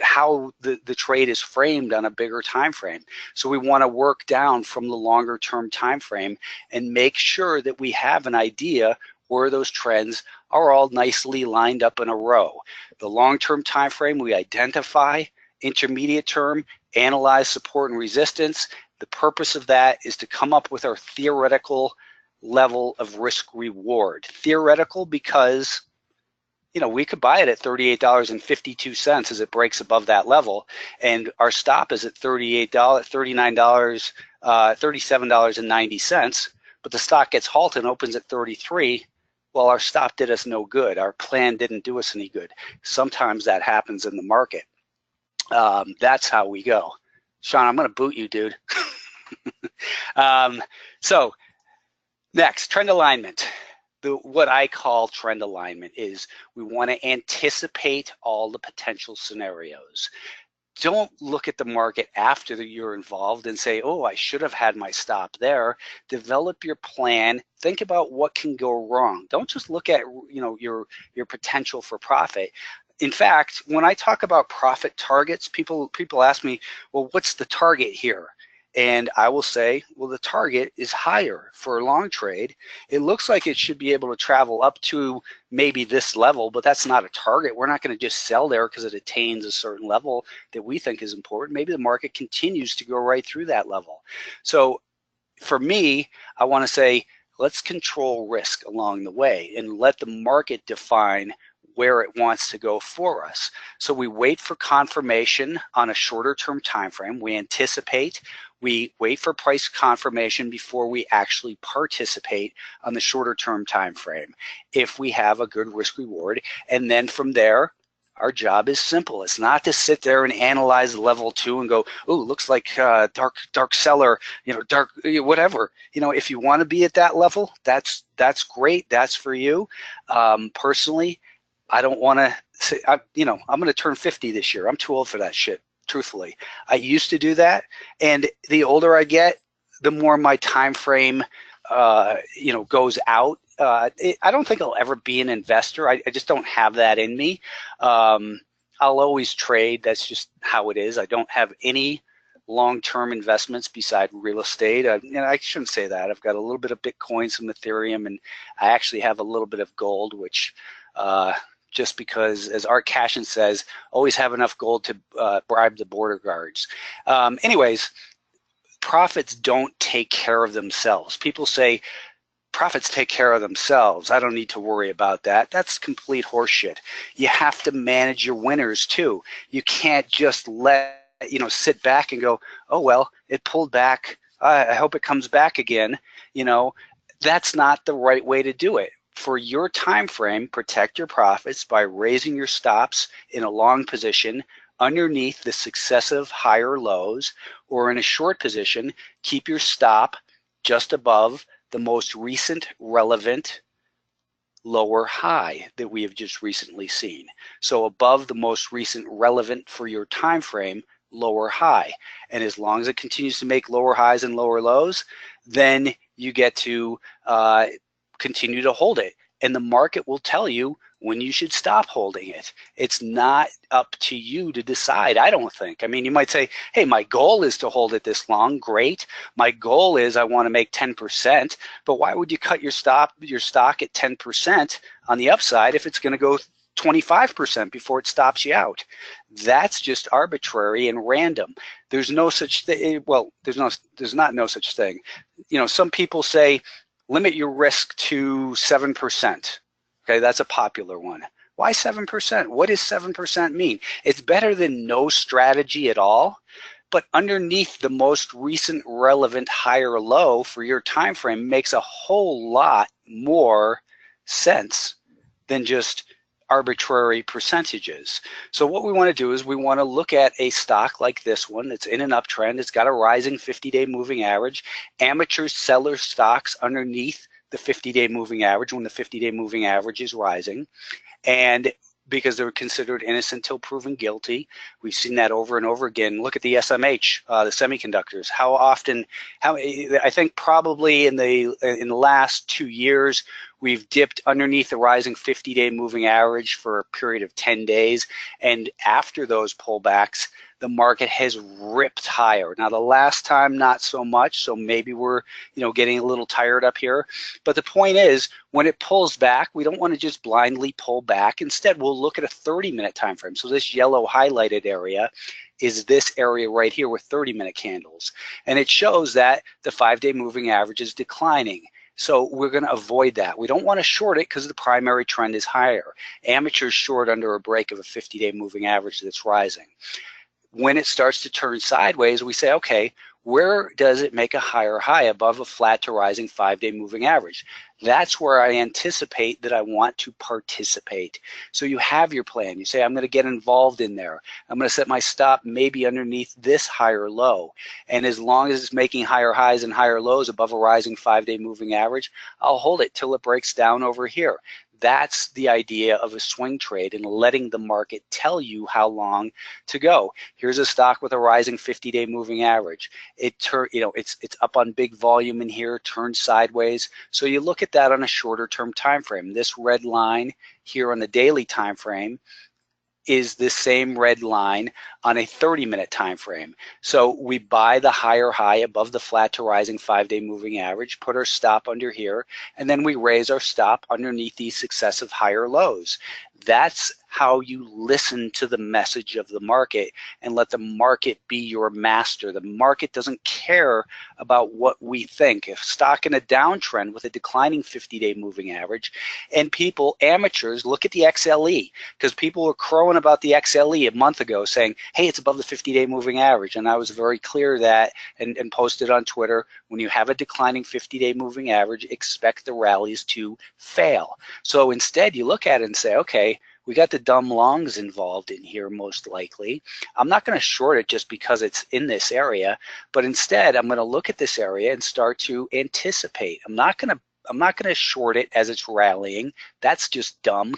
how the trade is framed on a bigger time frame. So we want to work down from the longer term time frame and make sure that we have an idea where those trends are all nicely lined up in a row. The long-term time frame we identify, intermediate term, analyze support and resistance. The purpose of that is to come up with our theoretical level of risk reward. Theoretical because we could buy it at $38.52 as it breaks above that level, and our stop is at $37.90, but the stock gets halted and opens at 33. Well, our stop did us no good. Our plan didn't do us any good. Sometimes that happens in the market. That's how we go. Sean, I'm going to boot you, dude. So next, trend alignment. What I call trend alignment is we want to anticipate all the potential scenarios. Don't look at the market after you're involved and say, oh, I should have had my stop there. Develop your plan. Think about what can go wrong. Don't just look at your potential for profit. In fact, when I talk about profit targets, people ask me, well, what's the target here? And I will say, well, the target is higher for a long trade. It looks like it should be able to travel up to maybe this level, but that's not a target. We're not going to just sell there because it attains a certain level that we think is important. Maybe the market continues to go right through that level. So for me, I want to say, let's control risk along the way and let the market define where it wants to go for us. So we wait for confirmation on a shorter term time frame. We anticipate, we wait for price confirmation before we actually participate on the shorter term time frame if we have a good risk reward. And then from there, our job is simple. It's not to sit there and analyze level 2 and go, oh, looks like dark seller, dark whatever. If you want to be at that level, that's great. That's for you. Personally, I don't want to say, I'm going to turn 50 this year. I'm too old for that shit, truthfully. I used to do that, and the older I get, the more my time frame, goes out. I don't think I'll ever be an investor. I just don't have that in me. I'll always trade. That's just how it is. I don't have any long-term investments beside real estate. I shouldn't say that. I've got a little bit of Bitcoin, some Ethereum, and I actually have a little bit of gold, which just because, as Art Cashin says, always have enough gold to bribe the border guards. Anyways, profits don't take care of themselves. People say, profits take care of themselves. I don't need to worry about that. That's complete horseshit. You have to manage your winners too. You can't just sit back and go, oh, well, it pulled back. I hope it comes back again. That's not the right way to do it. For your time frame, protect your profits by raising your stops in a long position underneath the successive higher lows, or in a short position, keep your stop just above the most recent relevant lower high that we have just recently seen. So above the most recent relevant for your time frame lower high. And as long as it continues to make lower highs and lower lows, then you get to continue to hold it, and the market will tell you when you should stop holding it. It's not up to you to decide, I don't think. I mean, you might say, hey, my goal is to hold it this long. Great. My goal is I want to make 10%, but why would you cut your stock at 10% on the upside if it's going to go 25% before it stops you out? That's just arbitrary and random. There's no such thing. Well, there's not no such thing. Some people say, limit your risk to 7%. Okay, that's a popular one. Why 7%? What does 7% mean? It's better than no strategy at all, but underneath the most recent relevant higher low for your time frame makes a whole lot more sense than just arbitrary percentages. So what we want to do is we want to look at a stock like this one that's in an uptrend. It's got a rising 50-day moving average. Amateurs sell their stocks underneath the 50-day moving average when the 50-day moving average is rising. And because they're considered innocent till proven guilty. We've seen that over and over again. Look at the SMH, the semiconductors. How often? I think probably in the last 2 years, we've dipped underneath the rising 50-day moving average for a period of 10 days, and after those pullbacks, the market has ripped higher. Now, the last time, not so much, so maybe we're getting a little tired up here. But the point is, when it pulls back, we don't want to just blindly pull back. Instead, we'll look at a 30-minute time frame. So this yellow highlighted area is this area right here with 30-minute candles. And it shows that the 5-day moving average is declining. So we're going to avoid that. We don't want to short it because the primary trend is higher. Amateurs short under a break of a 50-day moving average that's rising. When it starts to turn sideways, we say, okay, where does it make a higher high above a flat to rising 5-day moving average? That's where I anticipate that I want to participate. So you have your plan. You say, I'm going to get involved in there. I'm going to set my stop maybe underneath this higher low. And as long as it's making higher highs and higher lows above a rising 5-day moving average, I'll hold it till it breaks down over here. That's the idea of a swing trade and letting the market tell you how long to go. Here's a stock with a rising 50-day moving average. It's up on big volume in here, turned sideways. So you look at that on a shorter term time frame. This red line here on the daily time frame is the same red line on a 30-minute time frame. So we buy the higher high above the flat to rising 5-day moving average, put our stop under here, and then we raise our stop underneath these successive higher lows. That's how you listen to the message of the market and let the market be your master. The market doesn't care about what we think. If stock in a downtrend with a declining 50-day moving average, and people, amateurs, look at the XLE, because people were crowing about the XLE a month ago saying, hey, it's above the 50-day moving average. And I was very clear that and posted on Twitter, when you have a declining 50-day moving average, expect the rallies to fail. So instead, you look at it and say, okay, we got the dumb longs involved in here most likely. I'm not going to short it just because it's in this area, but instead I'm going to look at this area and start to anticipate. I'm not going to short it as it's rallying. That's just dumb.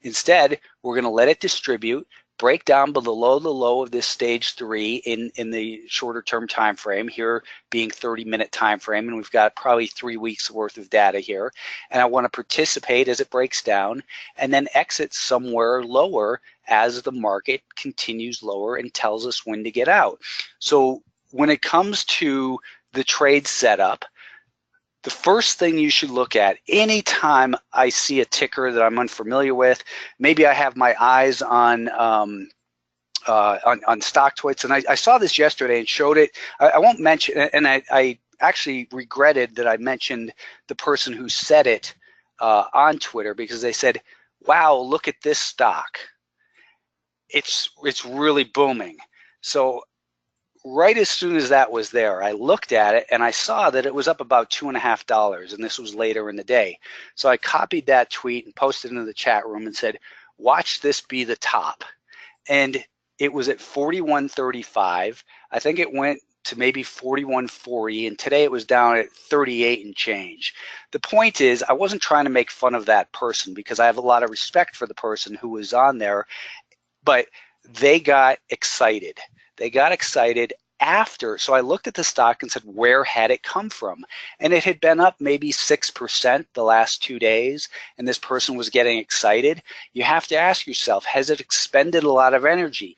Instead, we're going to let it distribute, break down below the low of this stage 3 in the shorter term time frame, here being 30-minute time frame, and we've got probably 3 weeks worth of data here. And I want to participate as it breaks down and then exit somewhere lower as the market continues lower and tells us when to get out. So when it comes to the trade setup, the first thing you should look at anytime I see a ticker that I'm unfamiliar with, maybe I have my eyes on stock twits, and I saw this yesterday and showed it. I won't mention, and I actually regretted that I mentioned the person who said it on Twitter, because they said, wow, look at this stock. It's really booming. So right as soon as that was there, I looked at it and I saw that it was up about $2.50, and this was later in the day. So I copied that tweet and posted it into the chat room and said, watch this be the top. And it was at 41.35. I think it went to maybe 41.40, and today it was down at 38 and change. The point is, I wasn't trying to make fun of that person, because I have a lot of respect for the person who was on there, but they got excited. They got excited after. So I looked at the stock and said, where had it come from? And it had been up maybe 6% the last 2 days, and this person was getting excited. You have to ask yourself, has it expended a lot of energy?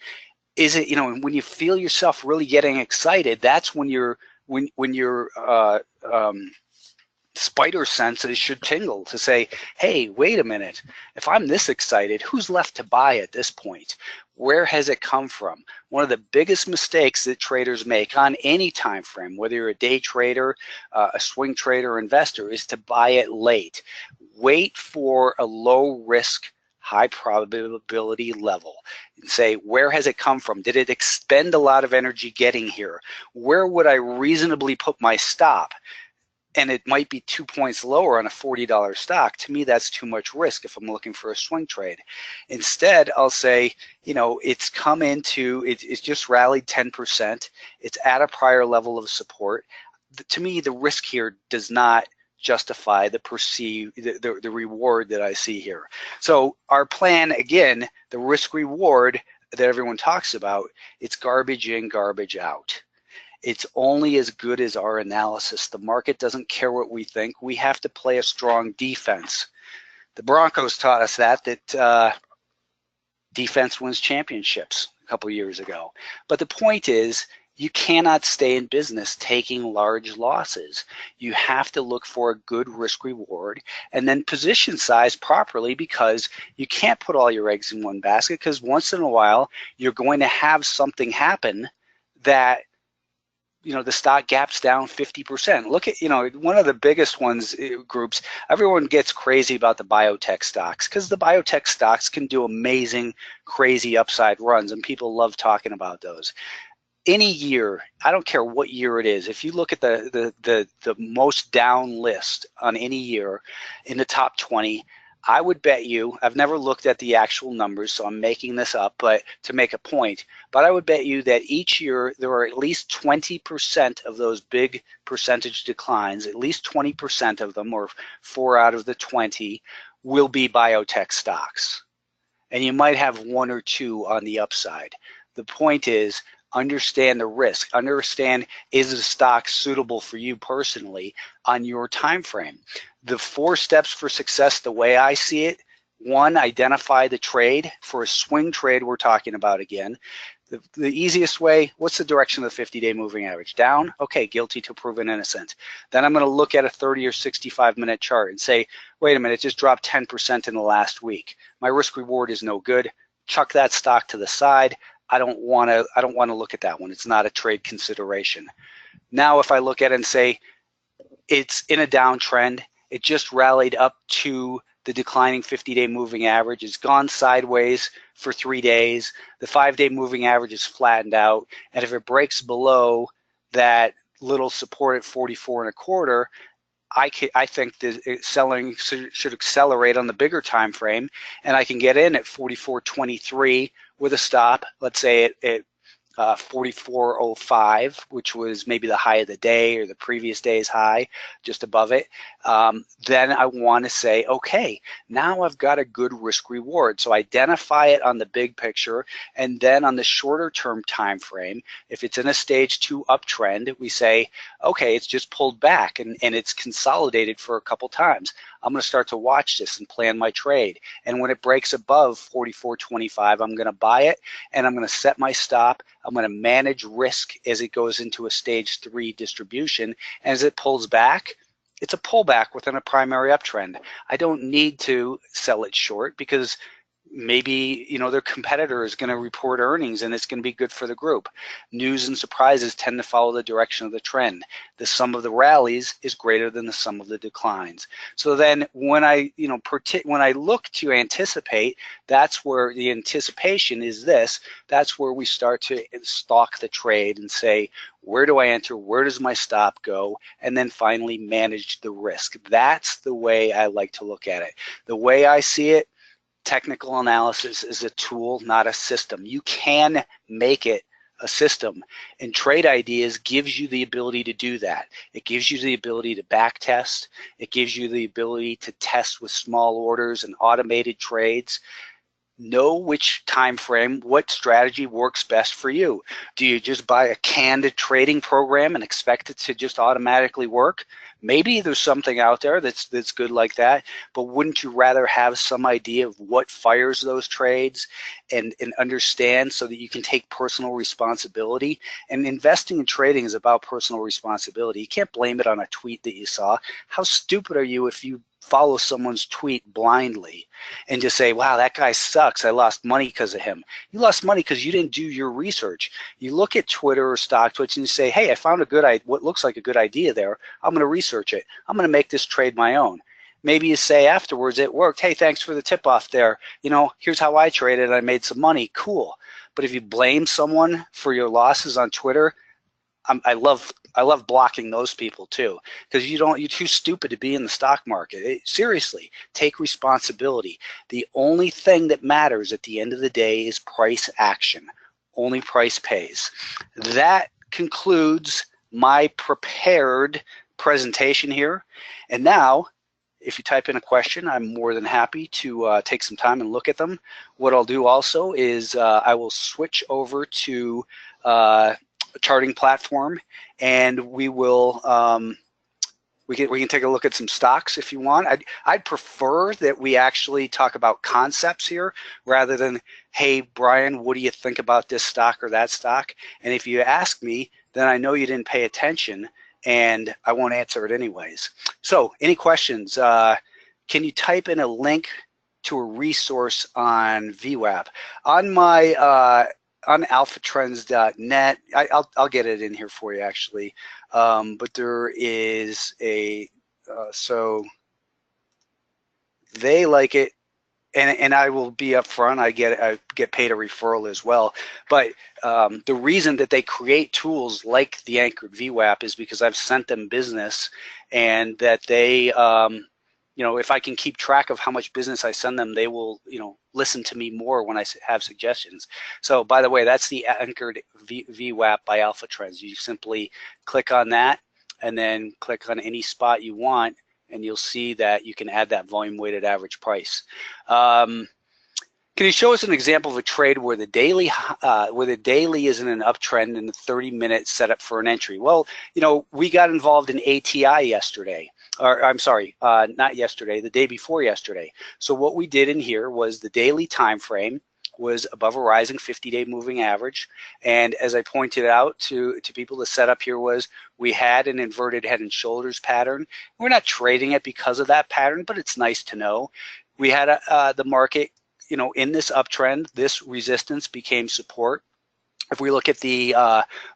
Is it, when you feel yourself really getting excited, that's when your spider senses should tingle to say, hey, wait a minute, if I'm this excited, who's left to buy at this point? Where has it come from? One of the biggest mistakes that traders make on any time frame, whether you're a day trader, a swing trader, investor, is to buy it late. Wait for a low risk, high probability level and say, where has it come from? Did it expend a lot of energy getting here? Where would I reasonably put my stop? and it might be 2 points lower on a $40 stock. To me, that's too much risk if I'm looking for a swing trade. Instead, I'll say, it's come into, it's just rallied 10%. It's at a prior level of support. To me, the risk here does not justify the reward that I see here. So our plan, again, the risk reward that everyone talks about, it's garbage in, garbage out. It's only as good as our analysis. The market doesn't care what we think. We have to play a strong defense. The Broncos taught us that defense wins championships a couple years ago. But the point is, you cannot stay in business taking large losses. You have to look for a good risk reward and then position size properly, because you can't put all your eggs in one basket, because once in a while you're going to have something happen that the stock gaps down 50%. Look at, one of the biggest ones, groups, everyone gets crazy about the biotech stocks, because the biotech stocks can do amazing, crazy upside runs, and people love talking about those. Any year, I don't care what year it is, if you look at the most down list on any year in the top 20, I would bet you, I've never looked at the actual numbers, so I'm making this up, but to make a point, but I would bet you that each year there are at least 20% of those big percentage declines, at least 20% of them, or 4 out of the 20, will be biotech stocks. And you might have 1 or 2 on the upside. The point is, understand the risk. Understand, is the stock suitable for you personally on your time frame? The 4 steps for success, the way I see it: 1, identify the trade. For a swing trade we're talking about again, the easiest way, what's the direction of the 50-day moving average? Down? Okay, guilty till proven innocent. Then I'm going to look at a 30 or 65-minute chart and say, wait a minute, it just dropped 10% in the last week. My risk reward is no good. Chuck that stock to the side. I don't want to look at that one. It's not a trade consideration. Now, if I look at it and say it's in a downtrend, it just rallied up to the declining 50-day moving average. It's gone sideways for 3 days. The 5-day moving average is flattened out, and if it breaks below that little support at 44.25, I think that selling should accelerate on the bigger time frame, and I can get in at 44.23 with a stop, let's say at 44.05, which was maybe the high of the day or the previous day's high, just above it. Then I want to say, okay, now I've got a good risk reward. So identify it on the big picture, and then on the shorter term time frame, if it's in a stage 2 uptrend, we say, okay, it's just pulled back and it's consolidated for a couple times. I'm going to start to watch this and plan my trade. And when it breaks above 44.25, I'm going to buy it, and I'm going to set my stop. I'm going to manage risk as it goes into a stage 3 distribution. And as it pulls back, it's a pullback within a primary uptrend. I don't need to sell it short, because maybe their competitor is going to report earnings and it's going to be good for the group. News and surprises tend to follow the direction of the trend. The sum of the rallies is greater than the sum of the declines. So then when I look to anticipate, that's where the anticipation is this. That's where we start to stalk the trade and say, where do I enter? Where does my stop go? And then finally manage the risk. That's the way I like to look at it. The way I see it, technical analysis is a tool, not a system. You can make it a system, and Trade Ideas gives you the ability to do that. It gives you the ability to back test. It gives you the ability to test with small orders and automated trades. Know which time frame, what strategy works best for you. Do you just buy a canned trading program and expect it to just automatically work? Maybe there's something out there that's good like that, but wouldn't you rather have some idea of what fires those trades and understand, so that you can take personal responsibility? And investing in trading is about personal responsibility. You can't blame it on a tweet that you saw. How stupid are you if you follow someone's tweet blindly and just say, wow, that guy sucks, I lost money because of him? You lost money because you didn't do your research. You look at Twitter or StockTwits and you say, hey, I found what looks like a good idea there. I'm going to research it. I'm going to make this trade my own. Maybe you say afterwards, it worked. Hey, thanks for the tip off there. Here's how I traded. I made some money. Cool. But if you blame someone for your losses on Twitter, I love I love blocking those people too, because you're too stupid to be in the stock market. Seriously, take responsibility. The only thing that matters at the end of the day is price action. Only price pays. That concludes my prepared presentation here. And now, if you type in a question, I'm more than happy to take some time and look at them. What I'll do also is I will switch over to a charting platform, and we will we can take a look at some stocks if you want. I'd prefer that we actually talk about concepts here rather than, hey, Brian, what do you think about this stock or that stock? And if you ask me, then I know you didn't pay attention, and I won't answer it anyways. So any questions? Can you type in a link to a resource on VWAP? On my on alphatrends.net, I'll get it in here for you actually, but there is a, so they like it, and I will be upfront, I get paid a referral as well, but the reason that they create tools like the anchored VWAP is because I've sent them business, and that they you know, if I can keep track of how much business I send them, they will, you know, listen to me more when I have suggestions. So by the way, that's the anchored VWAP by Alpha Trends. You simply click on that and then click on any spot you want, and you'll see that you can add that volume weighted average price. Can you show us an example of a trade where the daily is in an uptrend and the 30-minute setup for an entry? Well, you know, we got involved in ATI yesterday, or I'm sorry, not yesterday, the day before yesterday. So what we did in here was the daily time frame was above a rising 50-day moving average, and as I pointed out to people, the setup here was we had an inverted head and shoulders pattern. We're not trading it because of that pattern, but it's nice to know. We had the market, you know, in this uptrend, this resistance became support. If we look at the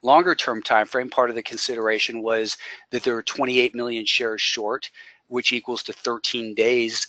longer term time frame, part of the consideration was that there were 28 million shares short, which equals to 13 days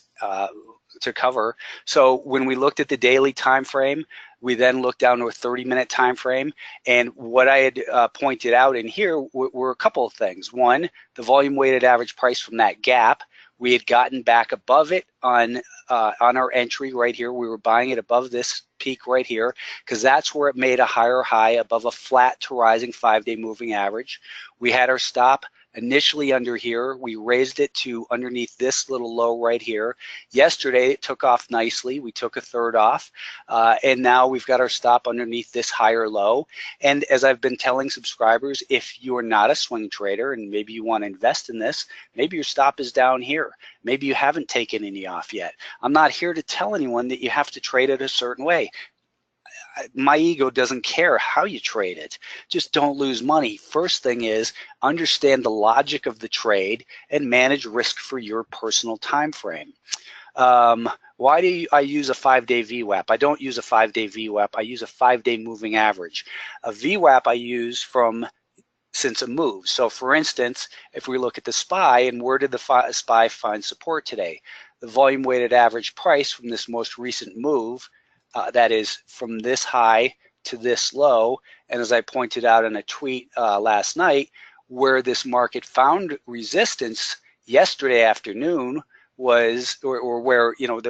to cover. So when we looked at the daily time frame, we then looked down to a 30-minute time frame, and what I had pointed out in here were a couple of things. One, the volume weighted average price from that gap, we had gotten back above it on our entry right here. We were buying it above this peak right here because that's where it made a higher high above a flat to rising 5-day moving average. We had our stop initially under here. We raised it to underneath this little low right here. Yesterday it took off nicely. We took a third off, and now we've got our stop underneath this higher low. And as I've been telling subscribers, if you're not a swing trader and maybe you want to invest in this, maybe your stop is down here. Maybe you haven't taken any off yet. I'm not here to tell anyone that you have to trade it a certain way. My ego doesn't care how you trade it. Just don't lose money. First thing is understand the logic of the trade and manage risk for your personal time frame. Why do I use a 5-day VWAP? I don't use a 5-day VWAP. I use a 5-day moving average. A VWAP I use from since a move. So for instance, if we look at the SPY, and where did the SPY find support today? The volume weighted average price from this most recent move, that is from this high to this low, and as I pointed out in a tweet last night, where this market found resistance yesterday afternoon was, or where, you know,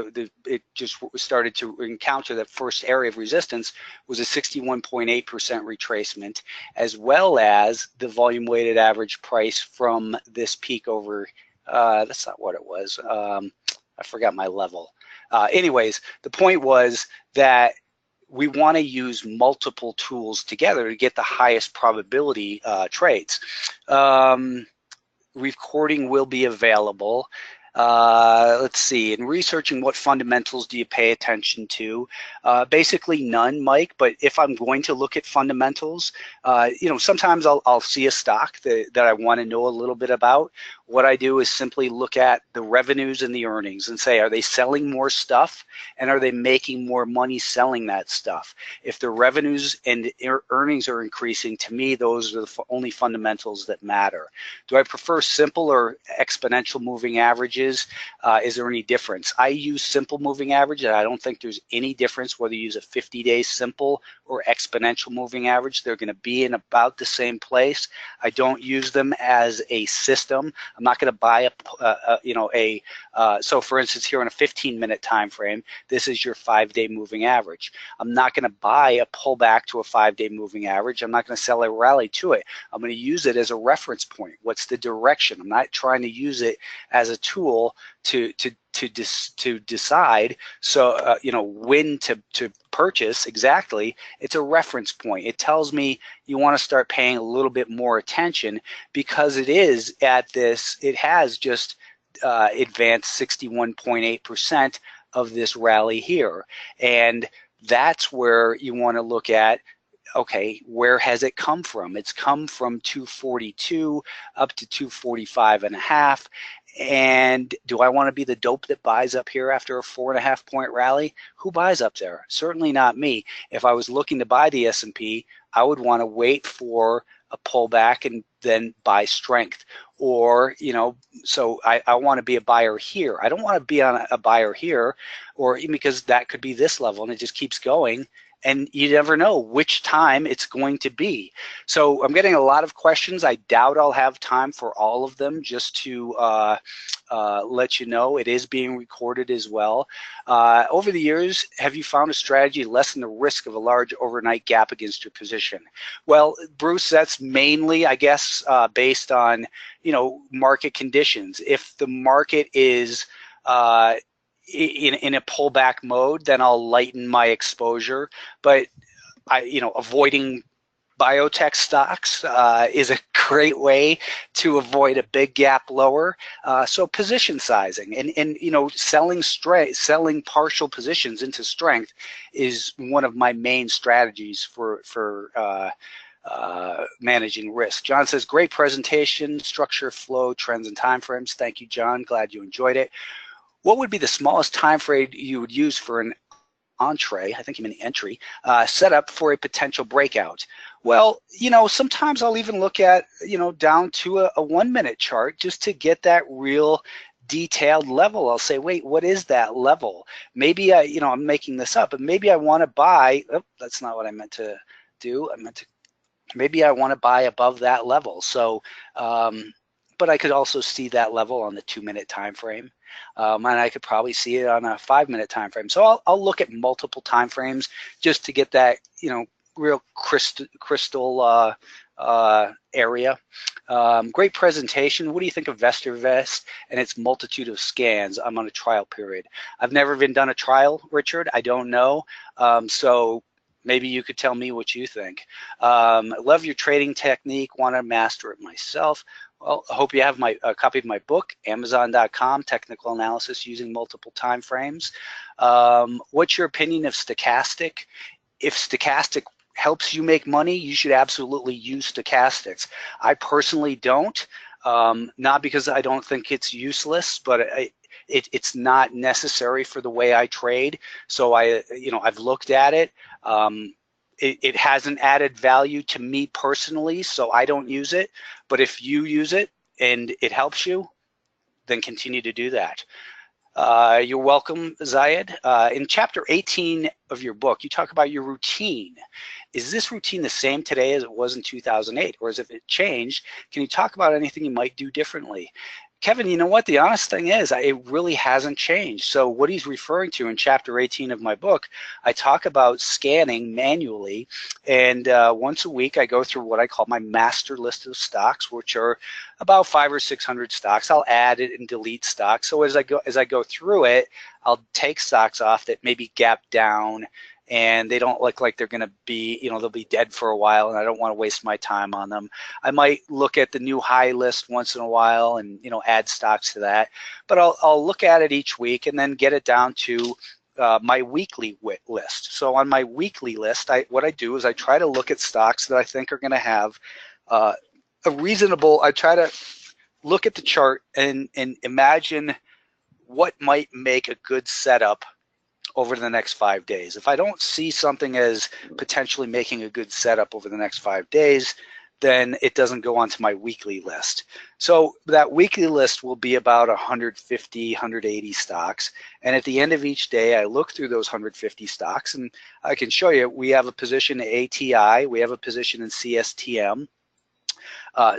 it just started to encounter that first area of resistance was a 61.8% retracement, as well as the volume weighted average price from this peak over, that's not what it was, I forgot my level. Anyways, the point was that we want to use multiple tools together to get the highest probability trades. Recording will be available. Let's see, in researching what fundamentals do you pay attention to? Basically none, Mike, but if I'm going to look at fundamentals, you know, sometimes I'll see a stock that I want to know a little bit about. What I do is simply look at the revenues and the earnings and say, are they selling more stuff, and are they making more money selling that stuff? If the revenues and earnings are increasing, to me, those are the only fundamentals that matter. Do I prefer simple or exponential moving averages? averages. Is there any difference? I use simple moving average, and I don't think there's any difference whether you use a 50-day simple or exponential moving average. They're going to be in about the same place. I don't use them as a system. I'm not going to buy so for instance, here on a 15-minute time frame, this is your 5-day moving average. I'm not going to buy a pullback to a 5-day moving average. I'm not going to sell a rally to it. I'm going to use it as a reference point. What's the direction? I'm not trying to use it as a tool to decide when to purchase exactly. It's a reference point. It tells me you want to start paying a little bit more attention because it is at this. It has just advanced 61.8% of this rally here, and that's where you want to look at. Okay, where has it come from? It's come from 242 up to 245 and a half. And do I want to be the dope that buys up here after a 4.5 point rally? Who buys up there? Certainly not me. If I was looking to buy the S&P, I would want to wait for a pullback and then buy strength. Or, so I want to be a buyer here. I don't want to be on a buyer here, or because that could be this level and it just keeps going. And you never know which time it's going to be. So I'm getting a lot of questions. I doubt I'll have time for all of them. Just to let you know, it is being recorded as well. Over the years, have you found a strategy to lessen the risk of a large overnight gap against your position? Well, Bruce, that's mainly, I guess, based on market conditions. If the market is in a pullback mode, then I'll lighten my exposure. But avoiding biotech stocks is a great way to avoid a big gap lower. So position sizing and selling partial positions into strength is one of my main strategies for managing risk. John says, great presentation, structure, flow, trends, and timeframes. Thank you, John. Glad you enjoyed it. What would be the smallest time frame you would use for an entree, I think you mean entry, set up for a potential breakout? Well, sometimes I'll even look at, down to a 1-minute chart just to get that real detailed level. I'll say, wait, what is that level? Maybe I'm making this up, but maybe I want to buy, that's not what I meant to do. Maybe I want to buy above that level. So, but I could also see that level on the 2-minute time frame. And I could probably see it on a 5-minute time frame. So I'll look at multiple time frames just to get that real crystal area. Great presentation. What do you think of VestorVest and its multitude of scans? I'm on a trial period. I've never even done a trial, Richard. I don't know. So maybe you could tell me what you think. I love your trading technique. Want to master it myself. Well, I hope you have a copy of my book, Amazon.com, Technical Analysis Using Multiple Time Frames. What's your opinion of stochastic? If stochastic helps you make money, you should absolutely use stochastics. I personally don't, not because I don't think it's useless, but it's not necessary for the way I trade. So I've looked at it. It hasn't added value to me personally, so I don't use it. But if you use it and it helps you, then continue to do that. You're welcome, Zayed. In chapter 18 of your book, you talk about your routine. Is this routine the same today as it was in 2008? Or as if it changed, can you talk about anything you might do differently? Kevin, you know what? The honest thing is, it really hasn't changed. So what he's referring to in chapter 18 of my book, I talk about scanning manually. And once a week, I go through what I call my master list of stocks, which are about 500 or 600 stocks. I'll add it and delete stocks. So as I go through it, I'll take stocks off that maybe gap down and they don't look like they're going to be, they'll be dead for a while, and I don't want to waste my time on them. I might look at the new high list once in a while and, add stocks to that. But I'll look at it each week and then get it down to my weekly list. So on my weekly list, what I do is I try to look at stocks that I think are going to have a reasonable, I try to look at the chart and imagine what might make a good setup over the next 5 days. If I don't see something as potentially making a good setup over the next 5 days, then it doesn't go onto my weekly list. So that weekly list will be about 150, 180 stocks. And at the end of each day, I look through those 150 stocks, and I can show you we have a position in ATI, we have a position in CSTM.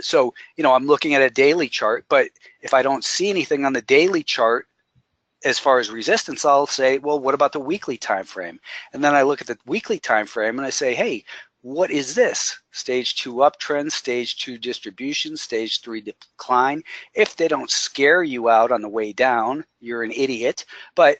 So, I'm looking at a daily chart, but if I don't see anything on the daily chart as far as resistance, I'll say, well, what about the weekly time frame? And then I look at the weekly time frame and I say, hey, what is this? Stage 2 uptrend, stage 2 distribution, stage 3 decline. If they don't scare you out on the way down, you're an idiot. But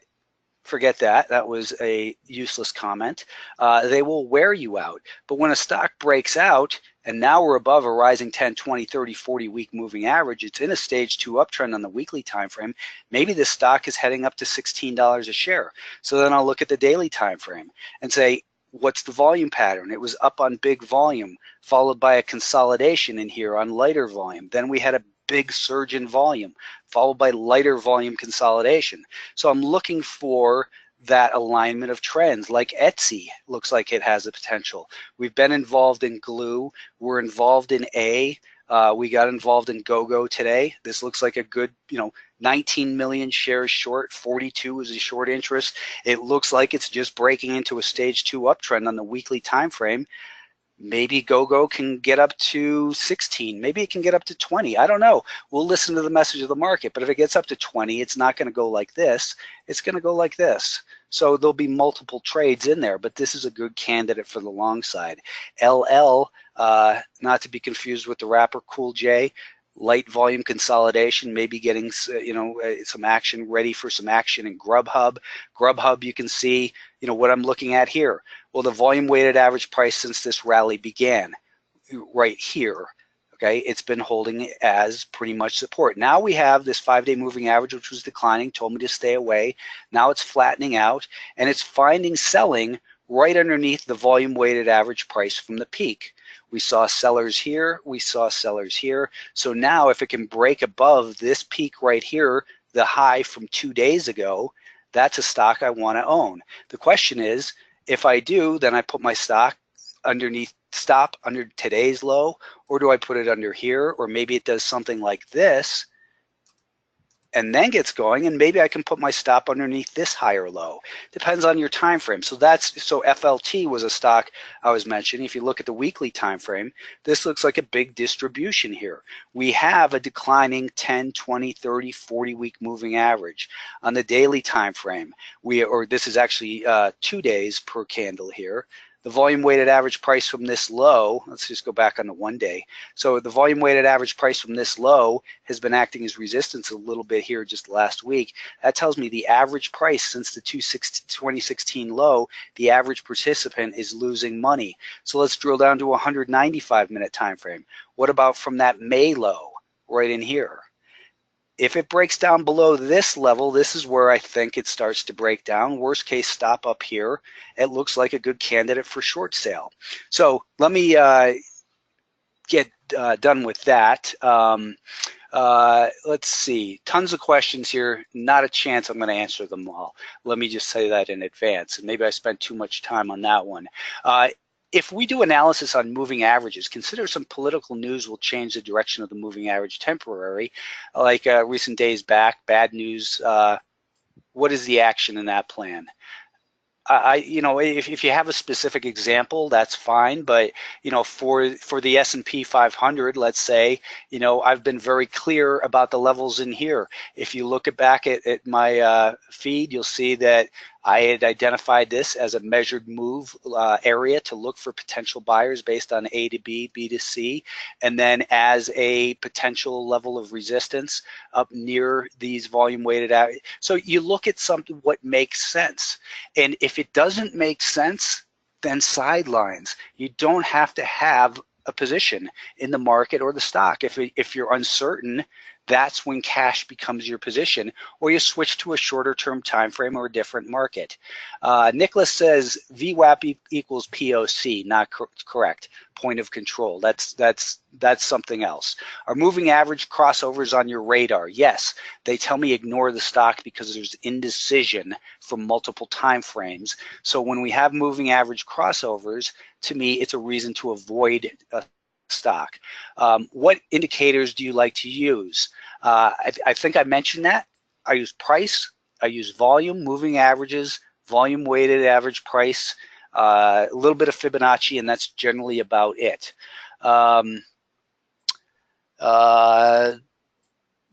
forget that. That was a useless comment. They will wear you out. But when a stock breaks out, and now we're above a rising 10, 20, 30, 40 week moving average, it's in a stage 2 uptrend on the weekly time frame. Maybe this stock is heading up to $16 a share. So then I'll look at the daily time frame and say, what's the volume pattern? It was up on big volume, followed by a consolidation in here on lighter volume. Then we had a big surge in volume, followed by lighter volume consolidation. So I'm looking for that alignment of trends. Like Etsy looks like it has the potential. We've been involved in Glue. We're involved in A. We got involved in GoGo today. This looks like a good, 19 million shares short, 42 is a short interest. It looks like it's just breaking into a stage 2 uptrend on the weekly time frame. Maybe GoGo can get up to 16. Maybe it can get up to 20. I don't know. We'll listen to the message of the market. But if it gets up to 20, it's not going to go like this. It's going to go like this. So there'll be multiple trades in there. But this is a good candidate for the long side. LL, not to be confused with the rapper Cool J. Light volume consolidation, maybe getting some action, ready for some action in Grubhub. Grubhub, you can see what I'm looking at here. Well, the volume weighted average price since this rally began, right here. Okay, it's been holding as pretty much support. Now we have this 5-day moving average, which was declining, told me to stay away. Now it's flattening out, and it's finding selling right underneath the volume weighted average price from the peak. We saw sellers here, we saw sellers here. So now if it can break above this peak right here, the high from 2 days ago, that's a stock I want to own. The question is, if I do, then I put my stock underneath, stop under today's low, or do I put it under here? Or maybe it does something like this and then gets going, and maybe I can put my stop underneath this higher low. Depends on your time frame. So FLT was a stock I was mentioning. If you look at the weekly time frame, this looks like a big distribution here. We have a declining 10, 20, 30, 40 week moving average. On the daily time frame, this is actually 2 days per candle here. The volume weighted average price from this low, let's just go back on the 1 day. So the volume weighted average price from this low has been acting as resistance a little bit here just last week. That tells me the average price since the 2016 low, the average participant is losing money. So let's drill down to a 195-minute time frame. What about from that May low right in here? If it breaks down below this level, this is where I think it starts to break down. Worst case, stop up here. It looks like a good candidate for short sale. So let me get done with that. Let's see, tons of questions here. Not a chance I'm going to answer them all. Let me just say that in advance. And maybe I spent too much time on that one. If we do analysis on moving averages, consider some political news will change the direction of the moving average temporary, like recent days back, bad news. What is the action in that plan? If you have a specific example, that's fine. But for the S&P 500, let's say, I've been very clear about the levels in here. If you look back at my feed, you'll see that I had identified this as a measured move area to look for potential buyers based on A to B, B to C, and then as a potential level of resistance up near these volume weighted average. So you look at something what makes sense, and if it doesn't make sense, then sidelines. You don't have to have a position in the market or the stock. If you're uncertain, that's when cash becomes your position, or you switch to a shorter term time frame or a different market. Nicholas says VWAP equals POC, not correct. Point of control. That's something else. Are moving average crossovers on your radar? Yes. They tell me ignore the stock because there's indecision from multiple time frames. So when we have moving average crossovers, to me, it's a reason to avoid a stock. What indicators do you like to use? I think I mentioned that. I use price, I use volume, moving averages, volume weighted average price, a little bit of Fibonacci, and that's generally about it.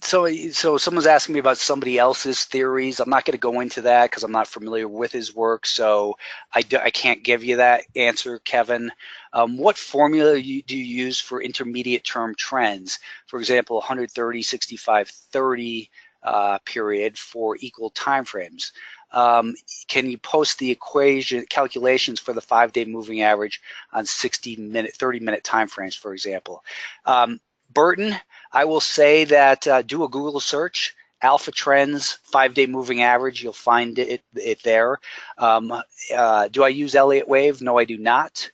So someone's asking me about somebody else's theories. I'm not going to go into that because I'm not familiar with his work, so I can't give you that answer, Kevin. What formula do you use for intermediate term trends? For example, 130, 65, 30 period for equal time frames. Can you post the equation calculations for the 5-day moving average on 60-minute, 30-minute time frames, for example? Burton, I will say that do a Google search, Alpha Trends 5-day moving average. You'll find it there. Do I use Elliott Wave? No, I do not.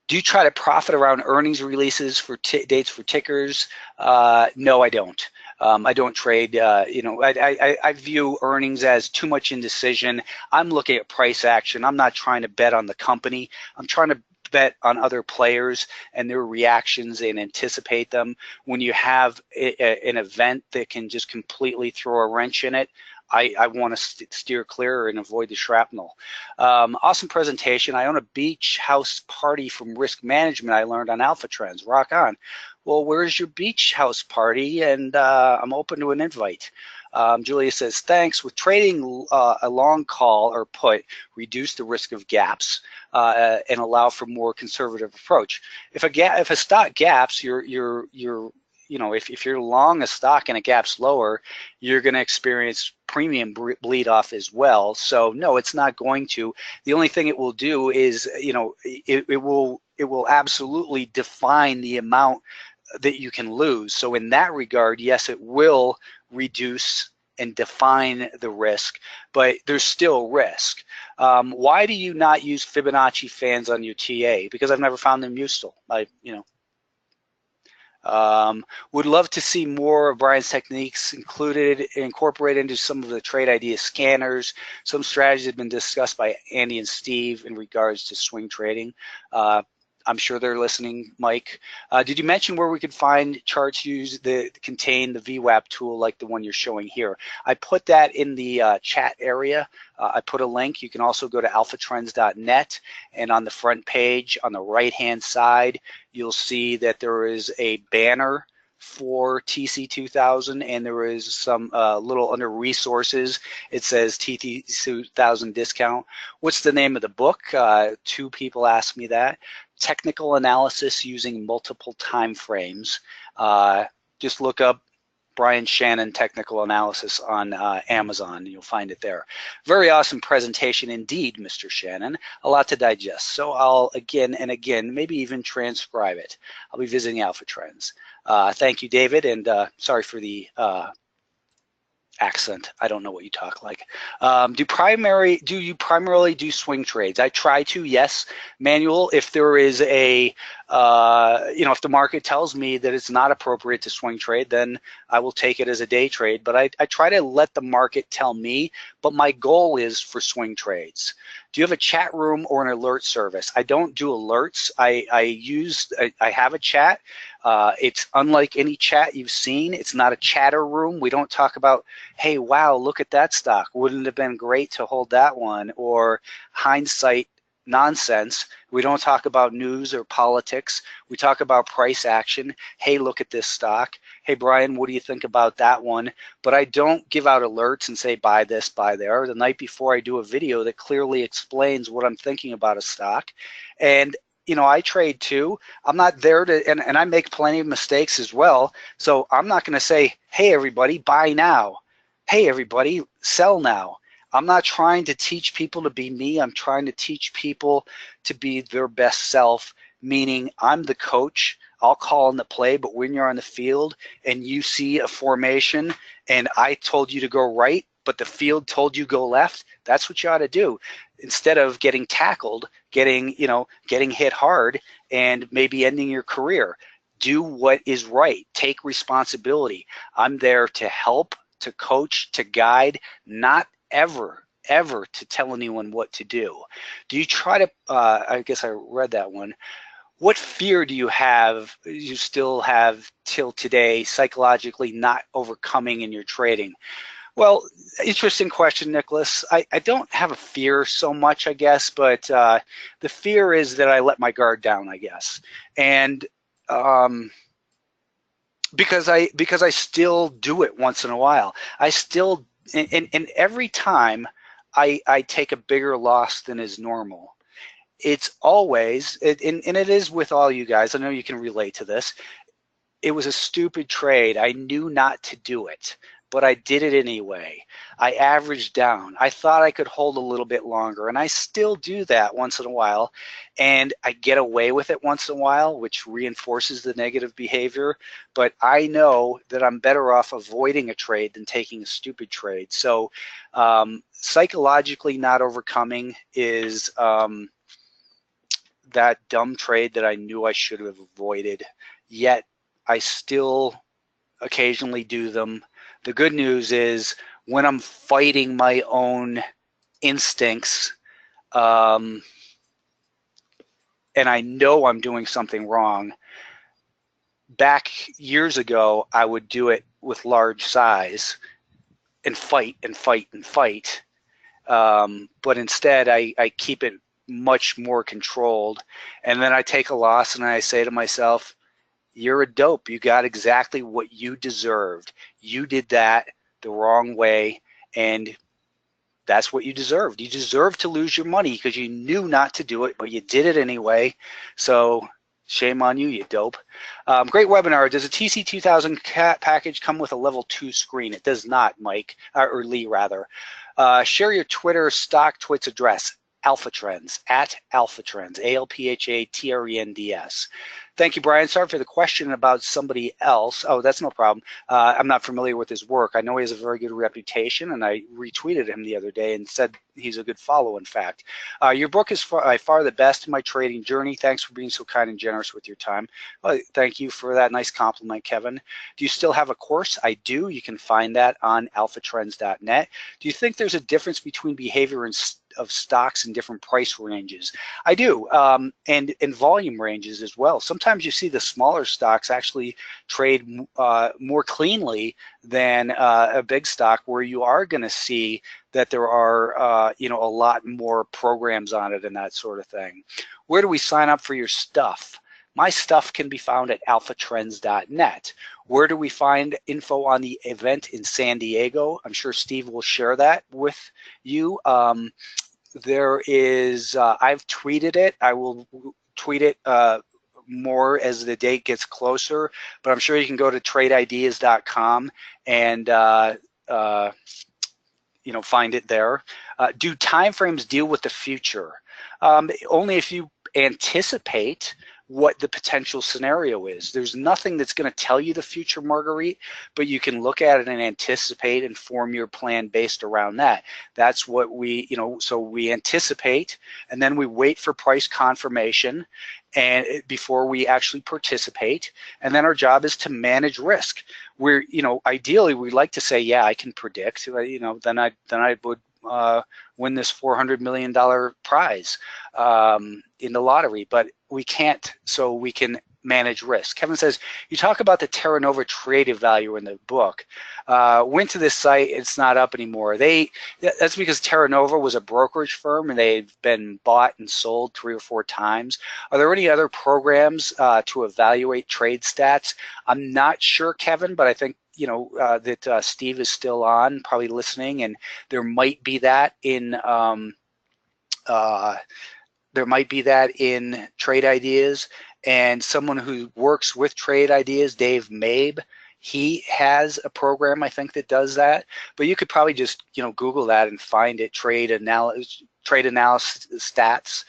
Do you try to profit around earnings releases for dates for tickers? No, I don't. I don't trade. I view earnings as too much indecision. I'm looking at price action. I'm not trying to bet on the company. I'm trying to bet on other players and their reactions and anticipate them. When you have an event that can just completely throw a wrench in it, I want to steer clear and avoid the shrapnel. Awesome presentation. I own a beach house party from risk management I learned on Alpha Trends. Rock on. Well, where's your beach house party? And I'm open to an invite. Julia says, thanks. With trading a long call or put, reduce the risk of gaps and allow for more conservative approach. If a stock gaps, if you're long a stock and it gaps lower, you're going to experience premium bleed off as well. So no, it's not going to. The only thing it will do is, it will absolutely define the amount that you can lose. So in that regard, yes, it will reduce and define the risk, but there's still risk. Why do you not use Fibonacci fans on your TA? Because I've never found them useful. Would love to see more of Brian's techniques incorporated into some of the trade idea scanners. Some strategies have been discussed by Andy and Steve in regards to swing trading. I'm sure they're listening, Mike. Did you mention where we could find charts that contain the VWAP tool like the one you're showing here? I put that in the chat area. I put a link. You can also go to alphatrends.net, and on the front page on the right-hand side, you'll see that there is a banner for TC2000, and there is some little under resources. It says TC2000 discount. What's the name of the book? 2 people asked me that. Technical analysis using multiple time frames. Just look up Brian Shannon technical analysis on Amazon, and you'll find it there. Very awesome presentation indeed, Mr. Shannon. A lot to digest. So I'll again and again, maybe even transcribe it. I'll be visiting Alpha Trends. Thank you, David, and sorry for the accent. I don't know what you talk like. Do you primarily do swing trades? I try to, yes. Manual, if there is a, if the market tells me that it's not appropriate to swing trade, then I will take it as a day trade. But I try to let the market tell me, but my goal is for swing trades. Do you have a chat room or an alert service? I don't do alerts. I have a chat. It's unlike any chat you've seen. It's not a chatter room. We don't talk about, hey, wow, look at that stock. Wouldn't it have been great to hold that one? Or hindsight nonsense. We don't talk about news or politics. We talk about price action. Hey, look at this stock. Hey, Brian, what do you think about that one? But I don't give out alerts and say buy this, buy there. The night before, I do a video that clearly explains what I'm thinking about a stock. And I trade too. I'm not there to, and I make plenty of mistakes as well. So I'm not going to say, hey, everybody, buy now. Hey, everybody, sell now. I'm not trying to teach people to be me. I'm trying to teach people to be their best self, meaning I'm the coach. I'll call in the play, but when you're on the field and you see a formation and I told you to go right, but the field told you go left, that's what you ought to do. Instead of getting tackled, getting hit hard and maybe ending your career. Do what is right. Take responsibility. I'm there to help, to coach, to guide, not ever to tell anyone what to do. Do you try to, I guess I read that one. what fear do you still have till today, psychologically not overcoming in your trading? Well, interesting question, Nicholas. I don't have a fear so much, I guess, but the fear is that I let my guard down, I guess. And because I still do it once in a while. I still, and every time I take a bigger loss than is normal, it's always, and it is with all you guys, I know you can relate to this, it was a stupid trade. I knew not to do it, but I did it anyway. I averaged down. I thought I could hold a little bit longer, and I still do that once in a while, and I get away with it once in a while, which reinforces the negative behavior, but I know that I'm better off avoiding a trade than taking a stupid trade. So psychologically not overcoming is that dumb trade that I knew I should have avoided, yet I still occasionally do them. The good news is when I'm fighting my own instincts, and I know I'm doing something wrong, back years ago, I would do it with large size and fight and fight and fight. But instead, I keep it much more controlled. And then I take a loss and I say to myself, you're a dope. You got exactly what you deserved. You did that the wrong way, and that's what you deserved. You deserved to lose your money because you knew not to do it, but you did it anyway. So shame on you, you dope. Great webinar. Does a TC2000 package come with a level 2 screen? It does not, Mike, or Lee, rather. Share your Twitter stock twits address. Alpha Trends, at Alpha Trends, ALPHATRENDS. Thank you, Brian. Sorry for the question about somebody else. Oh, that's no problem. I'm not familiar with his work. I know he has a very good reputation, and I retweeted him the other day and said he's a good follow, in fact. Your book is by far the best in my trading journey. Thanks for being so kind and generous with your time. Well, thank you for that nice compliment, Kevin. Do you still have a course? I do. You can find that on alphatrends.net. Do you think there's a difference between behavior of stocks in different price ranges? I do, and in volume ranges as well. Sometimes you see the smaller stocks actually trade more cleanly than a big stock, where you are going to see that there are a lot more programs on it and that sort of thing. Where do we sign up for your stuff? My stuff can be found at alphatrends.net. Where do we find info on the event in San Diego? I'm sure Steve will share that with you. There is, I've tweeted it. I will tweet it more as the date gets closer, but I'm sure you can go to tradeideas.com and find it there. Do timeframes deal with the future? Only if you anticipate what the potential scenario is. There's nothing that's going to tell you the future, Marguerite, but you can look at it and anticipate and form your plan based around that. That's what we, so we anticipate, and then we wait for price confirmation and before we actually participate, and then our job is to manage risk. We're, ideally we'd like to say, yeah, I can predict, then I would win this $400 million prize in the lottery, but we can't, so we can manage risk. Kevin says, you talk about the Terra Nova trade value in the book. Went to this site, it's not up anymore. That's because Terra Nova was a brokerage firm and they've been bought and sold 3 or 4 times. Are there any other programs to evaluate trade stats? I'm not sure, Kevin, but I think that Steve is still on, probably listening, and there might be that in Trade Ideas. And someone who works with Trade Ideas, Dave Mabe, he has a program, I think, that does that. But you could probably just Google that and find it, trade analysis stats.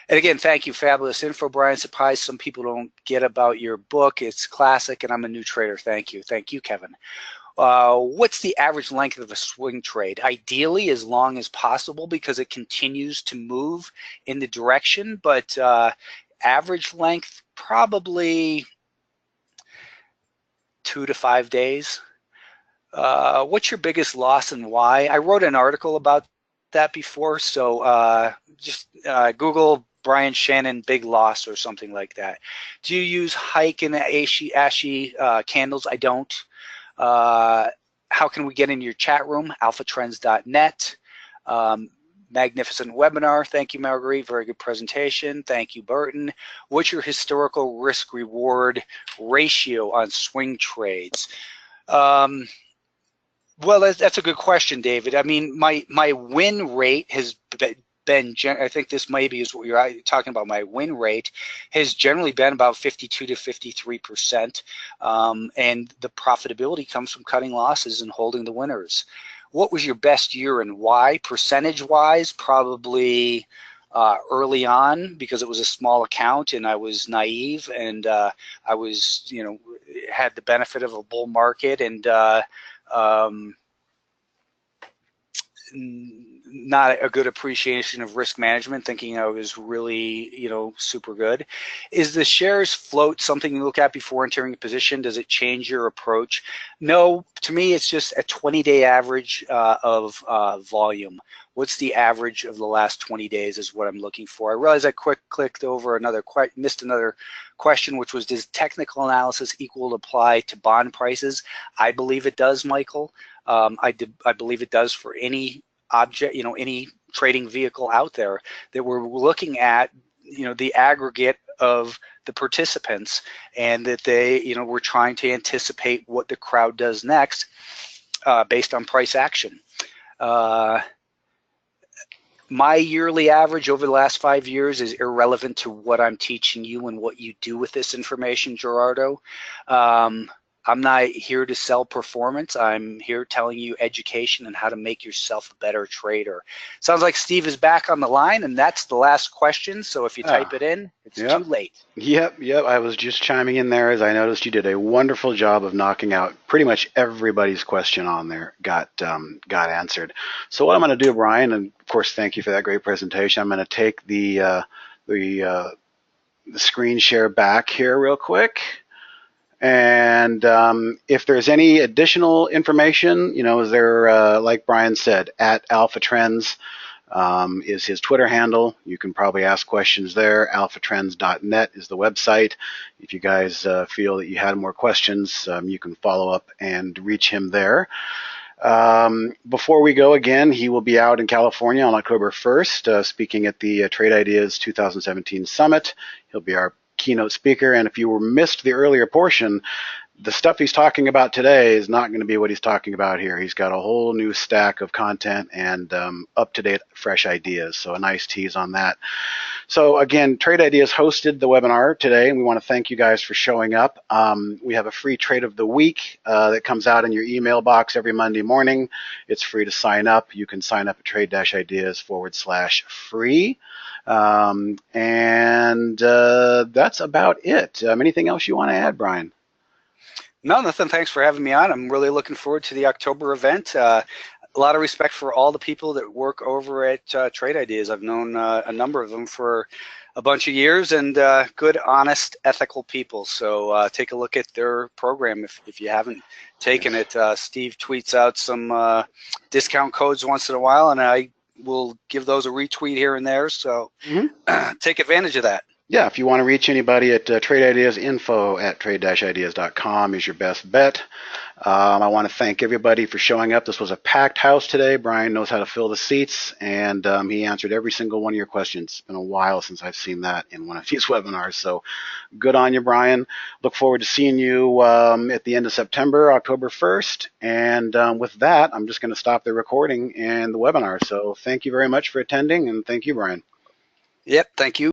And again, thank you, fabulous info, Brian. Surprised some people don't get about your book. It's classic, and I'm a new trader. Thank you. Thank you, Kevin. What's the average length of a swing trade? Ideally, as long as possible, because it continues to move in the direction, but average length, probably 2 to 5 days. What's your biggest loss and why? I wrote an article about that before, so just Google Brian Shannon big loss or something like that. Do you use Hike and Ashy candles? I don't. How can we get in your chat room? alphatrends.net. Magnificent webinar. Thank you, Marguerite. Very good presentation. Thank you, Burton. What's your historical risk reward ratio on swing trades? Well, that's a good question, David. I mean, my win rate has been, I think this maybe is what you're talking about. My win rate has generally been about 52 to 53%, and the profitability comes from cutting losses and holding the winners. What was your best year and why? Percentage-wise, probably early on, because it was a small account and I was naive, and I was, had the benefit of a bull market, and not a good appreciation of risk management, thinking I was really, super good. Is the shares float something you look at before entering a position? Does it change your approach? No, to me, it's just a 20-day average of volume. What's the average of the last 20 days is what I'm looking for. I realized I clicked over missed another question, which was, does technical analysis equal apply to bond prices? I believe it does, Michael. I believe it does for any object, any trading vehicle out there, that we're looking at, the aggregate of the participants, and that they, we're trying to anticipate what the crowd does next based on price action. My yearly average over the last 5 years is irrelevant to what I'm teaching you and what you do with this information, Gerardo. I'm not here to sell performance. I'm here telling you education and how to make yourself a better trader. Sounds like Steve is back on the line, and that's the last question. So if you type it in, it's too late. Yep. I was just chiming in there as I noticed you did a wonderful job of knocking out pretty much everybody's question on there got answered. So what I'm going to do, Brian, and of course, thank you for that great presentation. I'm going to take the screen share back here real quick. And if there's any additional information, is there, like Brian said, at Alpha Trends is his Twitter handle. You can probably ask questions there. alphatrends.net is the website. If you guys feel that you had more questions, you can follow up and reach him there. Before we go, again, he will be out in California on October 1st, speaking at the Trade Ideas 2017 Summit. He'll be our keynote speaker, and if you missed the earlier portion, the stuff he's talking about today is not going to be what he's talking about here. He's got a whole new stack of content and up-to-date, fresh ideas, so a nice tease on that. So again, Trade Ideas hosted the webinar today, and we want to thank you guys for showing up. We have a free trade of the week that comes out in your email box every Monday morning. It's free to sign up. You can sign up at trade-ideas/free. And that's about it. Anything else you want to add, Brian? No, nothing. Thanks for having me on. I'm really looking forward to the October event. A lot of respect for all the people that work over at Trade Ideas. I've known a number of them for a bunch of years, and good, honest, ethical people. So take a look at their program if you haven't taken it. Steve tweets out some discount codes once in a while, and I will give those a retweet here and there. So take advantage of that. Yeah, if you want to reach anybody at Trade Ideas, info@trade-ideas.com is your best bet. I want to thank everybody for showing up. This was a packed house today. Brian knows how to fill the seats, and he answered every single one of your questions. It's been a while since I've seen that in one of these webinars, so good on you, Brian. Look forward to seeing you at the end of September, October 1st, and with that, I'm just going to stop the recording and the webinar. So thank you very much for attending, and thank you, Brian. Yep, thank you.